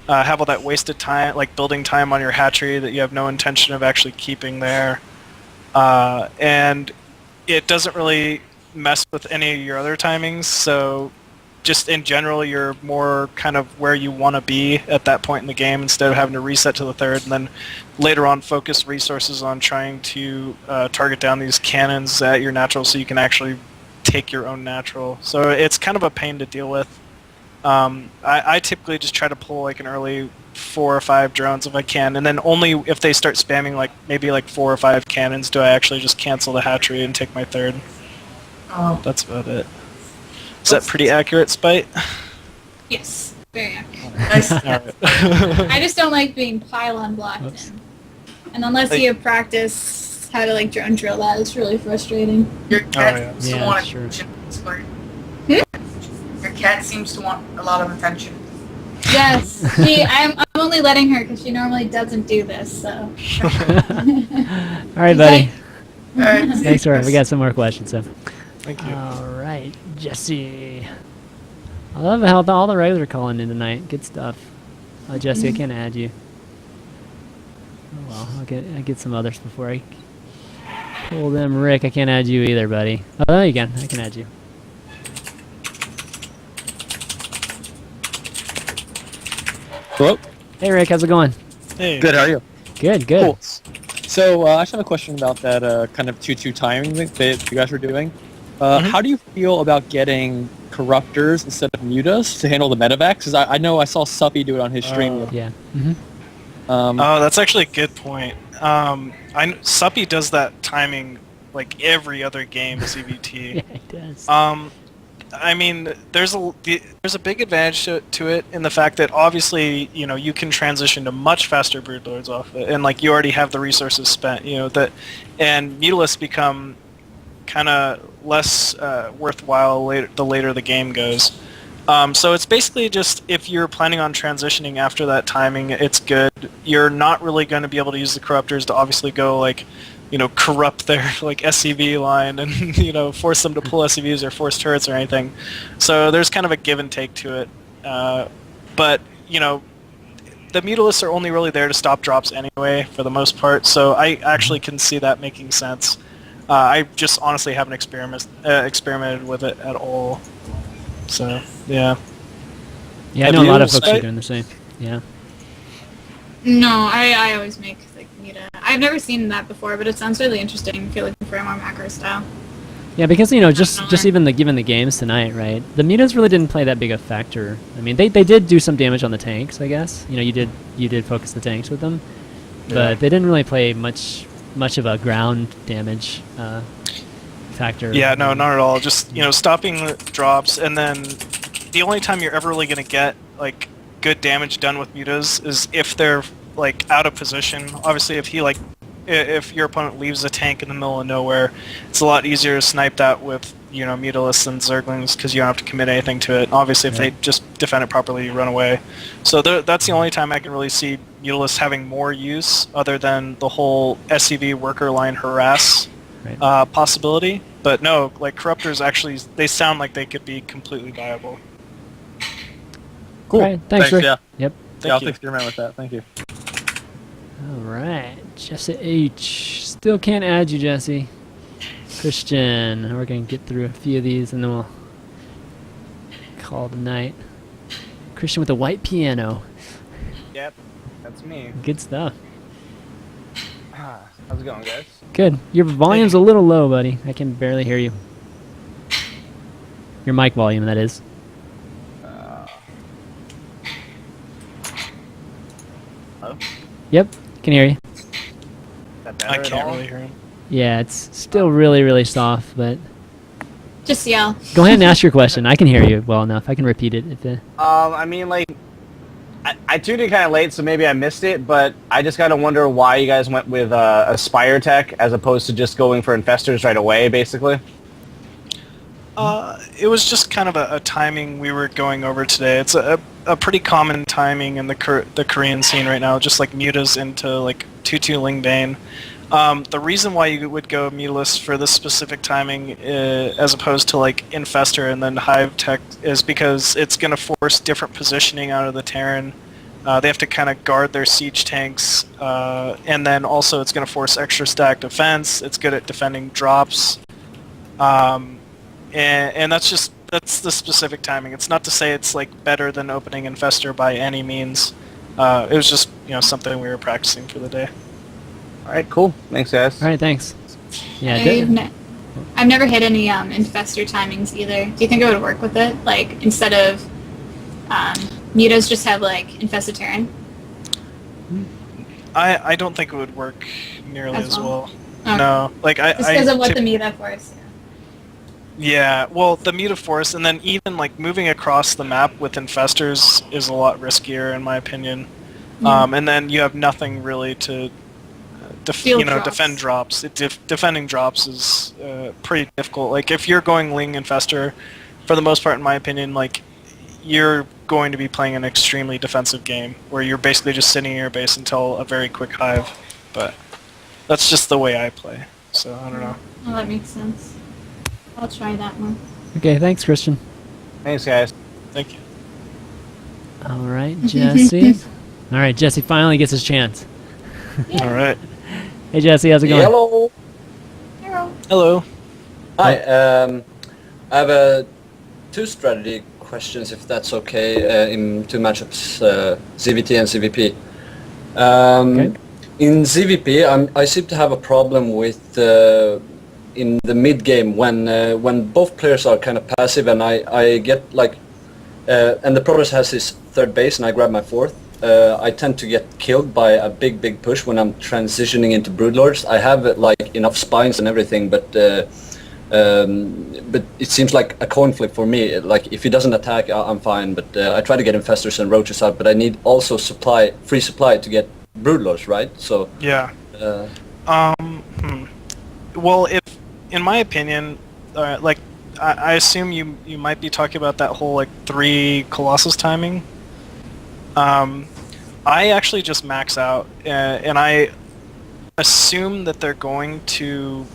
have all that wasted time, like building time on your hatchery that you have no intention of actually keeping there. And it doesn't really mess with any of your other timings, so just in general, you're more kind of where you want to be at that point in the game instead of having to reset to the third and then later on focus resources on trying to target down these cannons at your natural so you can actually take your own natural. So it's kind of a pain to deal with. I typically just try to pull like an early 4 or 5 drones if I can, and then only if they start spamming like maybe like 4 or 5 cannons do I actually just cancel the hatchery and take my third. That's about it. Is that pretty accurate, Spite? Yes. Very accurate. Nice. Alright. I just don't like being pylon blocked Whoops. in. And unless you have practice how to like drone drill that, it's really frustrating. Your cat yeah. seems to Yeah, want sure. attention. Your cat seems to want a lot of attention. Yes. I'm only letting her because she normally doesn't do this, so. All right, buddy. Alright. Thanks, Rory. We got some more questions. So. Thank you. All right, Jesse. I love how all the regulars are calling in tonight. Good stuff. Jesse, I can't add you. Oh well, I'll get some others before I pull them. Rick, I can't add you either, buddy. Oh, there you can. I can add you. Hello? Hey, Rick, how's it going? Hey. Good, how are you? Good, good. Cool. So, I just have a question about that kind of 2-2 timing that you guys were doing. How do you feel about getting corruptors instead of mutas to handle the medevacs? Because I know I saw Suppy do it on his stream. Yeah. Mm-hmm. Oh, that's actually a good point. Suppy does that timing like every other game CVT. Yeah, it does. I mean, there's a big advantage to it in the fact that obviously, you can transition to much faster broodlords off it, and like you already have the resources spent, and mutalisks become kind of less worthwhile the later the game goes. So it's basically just if you're planning on transitioning after that timing, it's good. You're not really going to be able to use the corruptors to obviously go like, corrupt their like SCV line and force them to pull SCVs or force turrets or anything. So there's kind of a give and take to it. But the mutalisks are only really there to stop drops anyway, for the most part. So I actually can see that making sense. I just honestly haven't experimented with it at all. So yeah. Yeah, I Have know a lot you, of folks are MsSpyte? doing the same. Yeah. No, I always make like muta. I've never seen that before, but it sounds really interesting if you're looking for a more macro style. Yeah, because just Definitely. even given the games tonight, right? The mutas really didn't play that big a factor. I mean, they did do some damage on the tanks, I guess. You did focus the tanks with them, but they didn't really play much of a ground damage factor. Yeah, no, not at all. Just stopping the drops, and then the only time you're ever really gonna get like good damage done with mutas is if they're like out of position. Obviously, if your opponent leaves a tank in the middle of nowhere, it's a lot easier to snipe that with mutalisks and zerglings because you don't have to commit anything to it. Obviously, if they just defend it properly, you run away. So that's the only time I can really see mutalisks having more use, other than the whole SCV worker line harass possibility. But no, like corruptors actually, they sound like they could be completely viable. Cool. All right, thanks, Rick. Yeah. Yep. Yeah, I'll you. experiment with that. Thank you. All right, Jesse H. Still can't add you, Jesse. Christian, we're gonna get through a few of these and then we'll call it a night. Christian with a white piano. Yep, that's me. Good stuff. How's it going, guys? Good. Your volume's a little low, buddy. I can barely hear you. Your mic volume, that is. Hello? Yep, can hear you. Is that better I at can't all? really hear him. Yeah, it's still really, really soft, but Just yell. go ahead and ask your question. I can hear you well enough. I can repeat it if I mean, like, I tuned in kind of late, so maybe I missed it, but I just gotta wonder why you guys went with a Spire tech as opposed to just going for Infestors right away, basically. It was just kind of a timing we were going over today. It's a pretty common timing in the Korean scene right now, just like mutas into like 2/2 ling bane. The reason why you would go mutalist for this specific timing as opposed to like Infestor and then Hive Tech is because it's going to force different positioning out of the Terran. They have to kind of guard their siege tanks, and then also it's going to force extra stack defense. It's good at defending drops, and that's the specific timing. It's not to say it's like better than opening Infestor by any means. It was just something we were practicing for the day. All right, cool. Thanks, guys. All right, thanks. Yeah, I've never hit any infestor timings either. Do you think it would work with it? Like instead of mutas, just have like infested Terran? I don't think it would work nearly as well. Okay. No, like Just because of what the muta force. Yeah, well, the muta force, and then even like moving across the map with infestors is a lot riskier in my opinion. And then you have nothing really to Drops. defend drops. Defending drops is pretty difficult. Like if you're going ling infestor, for the most part, in my opinion, like you're going to be playing an extremely defensive game where you're basically just sitting in your base until a very quick hive. But that's just the way I play. So I don't know. Well, that makes sense. I'll try that one. Okay, thanks, Christian. Thanks, guys. Thank you. All right, Jesse. All right, Jesse finally gets his chance. All right. Hey, Jesse, how's it going? Hello. Hello. Hi. I have two strategy questions, if that's okay, in two matchups, ZVT and CVP. Okay. In ZVP, I seem to have a problem with in the mid game when both players are kind of passive, and I get like, and the progress has his third base, and I grab my fourth. I tend to get killed by a big push when I'm transitioning into Broodlords. I have like enough spines and everything, but it seems like a coin flip for me. Like if he doesn't attack, I'm fine. But I try to get Infestors and Roaches out, but I need also free supply to get Broodlords, right? So Yeah. Well, if in my opinion, like I assume you might be talking about that whole like 3 Colossus timing. I actually just max out, and I assume that they're going to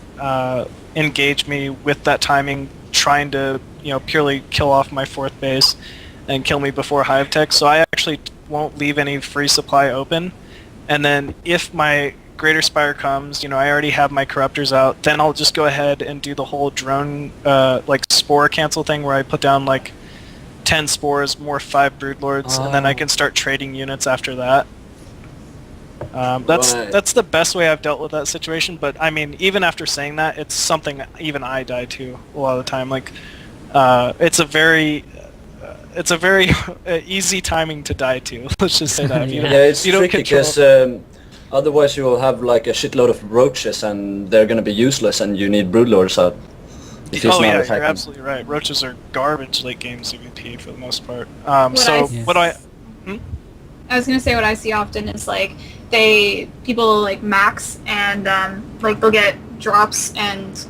engage me with that timing, trying to purely kill off my 4th base and kill me before Hive Tech. So I actually won't leave any free supply open. And then if my Greater Spire comes, I already have my Corruptors out, then I'll just go ahead and do the whole drone, spore cancel thing where I put down, 10 spores, more 5 Broodlords, and then I can start trading units after that. That's the best way I've dealt with that situation, but I mean, even after saying that, it's something even I die to a lot of the time. It's a very easy timing to die to. Let's just say that. It's tricky because otherwise you will have a shitload of roaches and they're going to be useless, and you need Broodlords out. You're absolutely right. Roaches are garbage late game CVP for the most part. I was gonna say what I see often is people max and they'll get drops and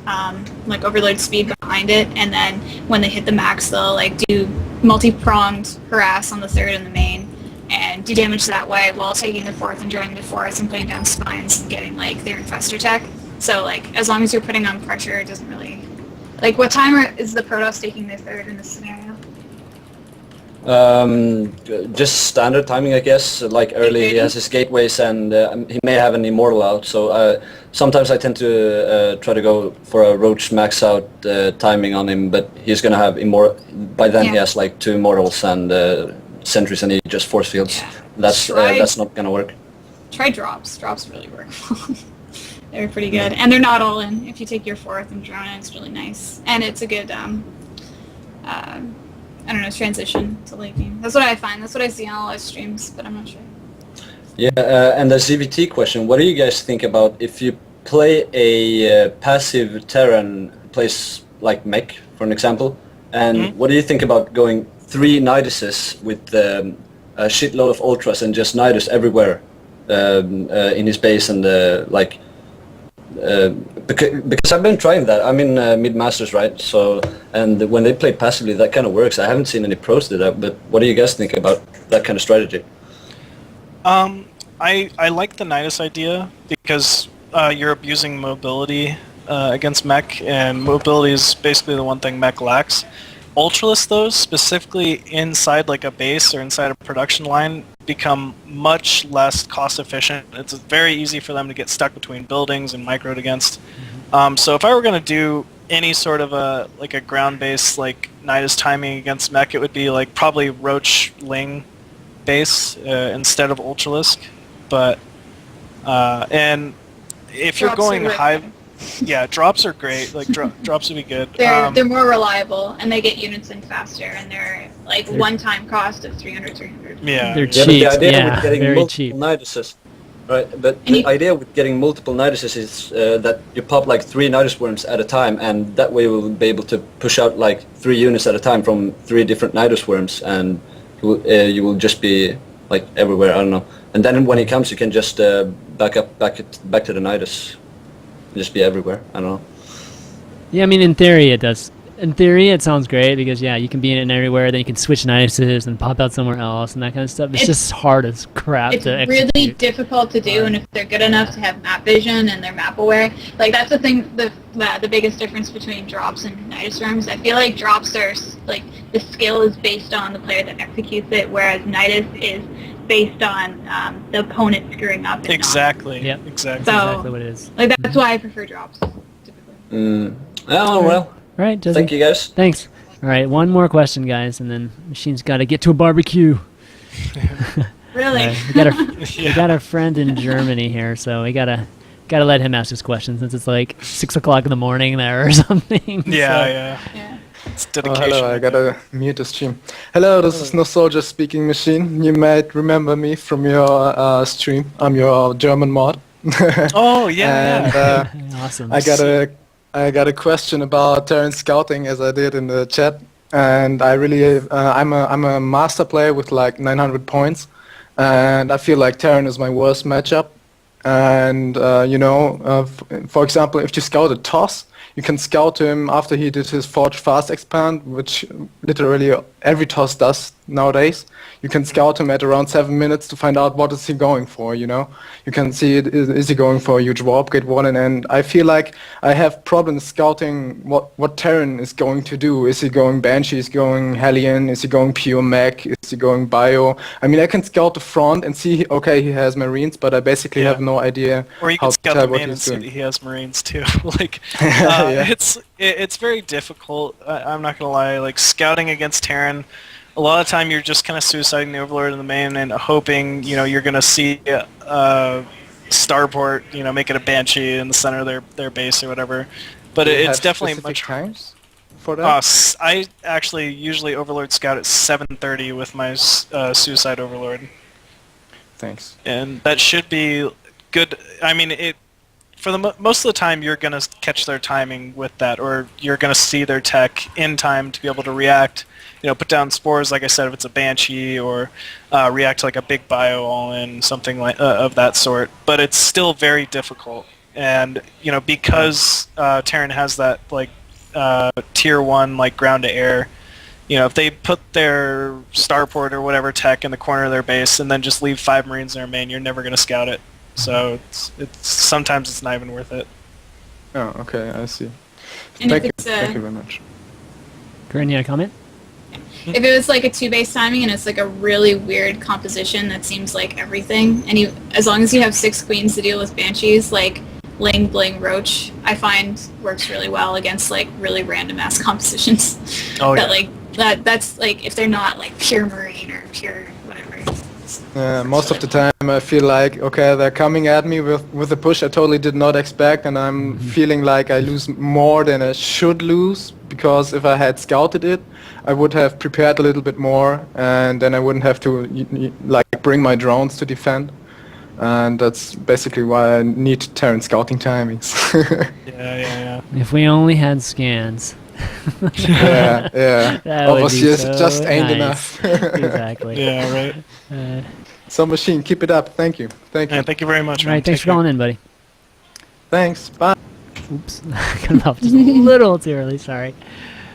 overload speed behind it, and then when they hit the max they'll do multi-pronged harass on the third and the main and do damage that way while taking the fourth and joining the forest and putting down spines and getting their infestor tech. So as long as you're putting on pressure, it doesn't really what time is the Protoss taking their third in this scenario? Just standard timing, I guess. Early, he has his gateways, and he may have an immortal out. So sometimes I tend to try to go for a roach max out timing on him, but he's gonna have immortal. By then, he has 2 immortals and sentries, and he just force fields. Yeah. That's not gonna work. Try drops. Drops really work. They're pretty good, and they're not all in. If you take your fourth and drone it, it's really nice, and it's a good transition to late game. That's what I find. That's what I see on all live streams, but I'm not sure. Yeah, and the ZVT question. What do you guys think about if you play a passive Terran plays mech, for an example, and what do you think about going 3 Niduses with a shitload of ultras and just Nidus everywhere in his base and because I've been trying that. I'm in mid-masters, right? So, and when they play passively, that kind of works. I haven't seen any pros do that, but what do you guys think about that kind of strategy? I like the Nidus idea because you're abusing mobility against mech, and mobility is basically the one thing mech lacks. Ultralists, though, specifically inside a base or inside a production line, become much less cost efficient. It's very easy for them to get stuck between buildings and microed against. So if I were going to do any sort of a ground base Nidus timing against mech, it would be probably roach ling base instead of ultralisk. But and if you're going high. Yeah, drops are great. Drops would be good. They're more reliable, and they get units in faster, and they're one-time cost of 300. Yeah, they're cheap. But the idea with getting very multiple cheap. Niduses, right? But the idea with getting multiple Niduses is that you pop 3 Nidus worms at a time, and that way we'll be able to push out 3 units at a time from 3 different Nidus worms, and you will just be everywhere. I don't know. And then when he comes, you can just back to the Nidus. Just be everywhere. I don't know. Yeah, I mean, in theory it does. In theory it sounds great because you can be in it everywhere, then you can switch Niduses and pop out somewhere else and that kind of stuff. It's just hard as crap to execute. It's really difficult to do, and if they're good enough to have map vision and they're map aware, that's the thing. The biggest difference between drops and Nidus worms. I feel like drops are the skill is based on the player that executes it, whereas Nidus is based on the opponent screwing up. Exactly. Yep. Exactly. So, exactly what it is. That's why I prefer drops, typically. Oh, well. All right, Jesse. Thank you, guys. Thanks. All right, one more question, guys, and then Machine's got to get to a barbecue. Really? We got our friend in Germany here, so we gotta let him ask his question since it's 6 o'clock in the morning there or something. Yeah. It's dedication. Hello, I gotta mute the stream. Hello, this is No Soldier speaking machine. You might remember me from your stream. I'm your German mod. Oh yeah. And Awesome. I got a question about Terran scouting, as I did in the chat. And I really, I'm a master player with 900 points, and I feel like Terran is my worst matchup. And for example, if you scout a toss, you can scout him after he did his Forge Fast expand, which literally every toss does nowadays. You can scout him at around 7 minutes to find out what is he going for, you know. You can see is he going for a huge warp gate warden, and I feel like I have problems scouting what Terran is going to do. Is he going Banshee, is he going Hellion, is he going pure mech, is he going bio? I mean, I can scout the front and see, okay, he has Marines, but I basically have no idea or you how can to scout tell the what main and he's see doing. that he has Marines too. Like, Yeah. it's very difficult. I'm not gonna lie. Like scouting against Terran, a lot of time you're just kind of suiciding the Overlord in the main and hoping you're gonna see Starport make it a Banshee in the center of their base or whatever. But Do you it's have definitely specific much. times for that? I actually usually Overlord scout at 7:30 with my Suicide Overlord. Thanks. And that should be good. I mean, for the most of the time, you're gonna catch their timing with that, or you're gonna see their tech in time to be able to react. Put down spores, like I said, if it's a Banshee, or react to like a big bio all-in, something like of that sort. But it's still very difficult, and because Terran has that like tier 1 like ground to air. If they put their starport or whatever tech in the corner of their base and then just leave 5 Marines in their main, you're never going to scout it. So it's sometimes it's not even worth it. Oh, okay, I see. And Thank if you very much. Corinne, you had a comment? If it was like a 2-base timing and it's like a really weird composition that seems like everything, and as long as you have 6 queens to deal with Banshees, like ling, bling, roach, I find works really well against like really random ass compositions. Oh, yeah. But like that's like if they're not like pure Marine or pure whatever. Most of the time I feel like, okay, they're coming at me with a push I totally did not expect, and I'm feeling like I lose more than I should lose, because if I had scouted it, I would have prepared a little bit more, and then I wouldn't have to like bring my drones to defend. And that's basically why I need Terran scouting timings. Yeah. If we only had scans. yeah. That would Obviously, be it so just ain't nice. enough. Exactly. Yeah, right. So, Machine, keep it up. Thank you. Yeah, thank you very much. All right, thanks for calling in, buddy. Thanks. Bye. Oops, cut off just a little too early. Sorry,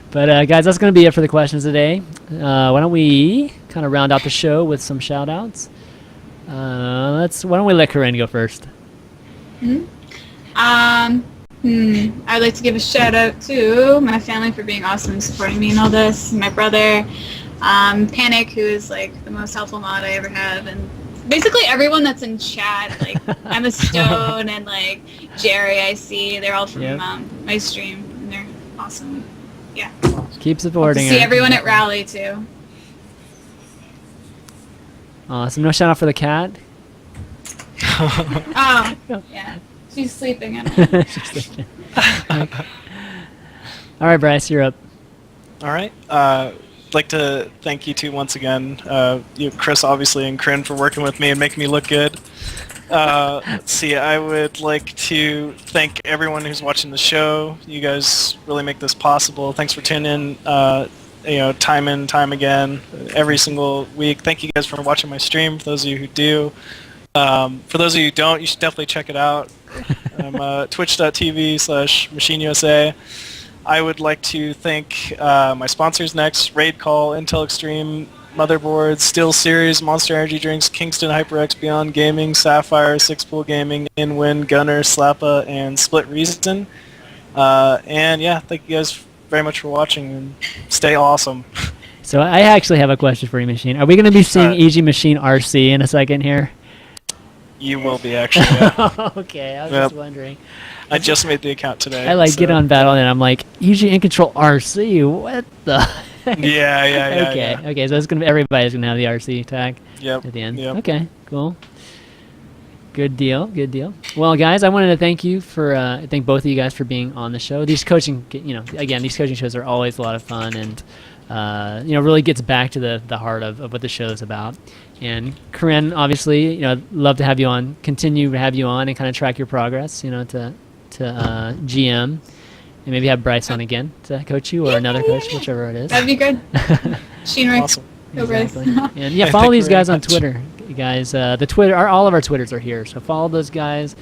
but guys, that's going to be it for the questions today. Why don't we kind of round out the show with some shout outs? Why don't we let Corinne go first? I'd like to give a shout out to my family for being awesome and supporting me in all this. My brother, Panic, who is like the most helpful mod I ever have, and basically everyone that's in chat, like Emma Stone and like Jerry, I see, they're all from my stream, and they're awesome. Yeah. Keep supporting her. See everyone at Rally too. Awesome. No shout out for the cat. Oh, yeah. She's sleeping. All right, Bryce, you're up. All right. I'd like to thank you two once again, Chris, obviously, and Corinne for working with me and making me look good. Let's see. I would like to thank everyone who's watching the show. You guys really make this possible. Thanks for tuning in. Time and time again, every single week. Thank you guys for watching my stream. For those of you who do, for those of you who don't, you should definitely check it out. I'm twitch.tv/MachineUSA. I would like to thank my sponsors next: Raid Call, Intel Extreme, Motherboards, Steel Series, Monster Energy Drinks, Kingston HyperX, Beyond Gaming, Sapphire, Six Pool Gaming, InWin, Gunner, Slappa, and Split Reason. And yeah, thank you guys very much for watching, and stay awesome. So I actually have a question for you, Machine. Are we going to be seeing EG.Machine RC in a second here? You will be, actually. Yeah. Okay, I was just wondering. I just made the account today. I get on Battle and I'm like, EG in Control RC, what the heck? Yeah. Okay, so it's everybody's going to have the RC tag at the end. Yep. Okay, cool. Good deal. Well, guys, I wanted to thank you for thank both of you guys for being on the show. These coaching, these coaching shows are always a lot of fun, and really gets back to the heart of what the show is about. And Corinne, obviously, love to have you on, continue to have you on, and kind of track your progress, to GM, and maybe have Bryce on again to coach you, or another coach, whichever it is. That'd be good. Awesome. Exactly. And follow these guys on Twitter. You guys, the Twitter, all of our Twitters are here, so follow those guys.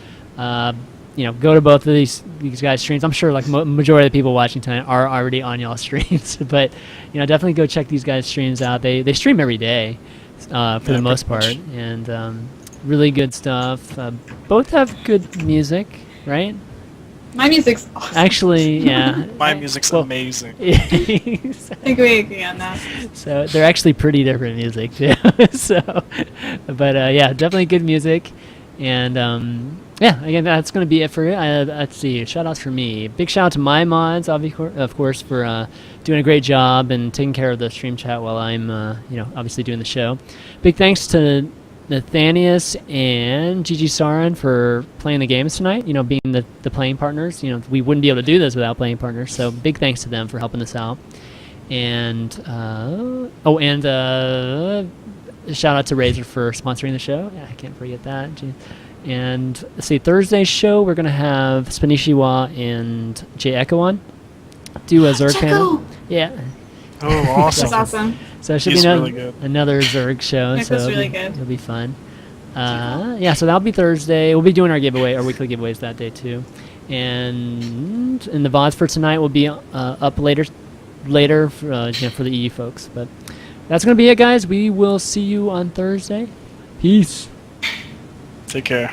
go to both of these guys' streams. I'm sure like majority of the people watching tonight are already on y'all streams, but definitely go check these guys' streams out. They stream every day for the most part, and really good stuff. Both have good music, right? My music's awesome. Actually, yeah. My music's amazing. I think we agree on that. So they're actually pretty different music too. But yeah, definitely good music. And yeah, again, that's going to be it for it. Let's see, shout outs for me. Big shout out to my mods, of course, for doing a great job and taking care of the stream chat while I'm, obviously doing the show. Big thanks to Nathanius and Gigi Sarin for playing the games tonight, being the playing partners. We wouldn't be able to do this without playing partners, so big thanks to them for helping us out. And shout out to Razer for sponsoring the show. Yeah, I can't forget that. And let's see, Thursday's show, we're going to have Spanishiwa and Jay Echo on. Do a Zerg panel. Yeah. Oh, awesome. That's awesome. So it should He's be really good. another Zerg show. Nick was really good. It'll be fun. Yeah, so that'll be Thursday. We'll be doing our giveaway, our weekly giveaways that day too. And the VODs for tonight will be up later for the EU folks. But that's going to be it, guys. We will see you on Thursday. Peace. Take care.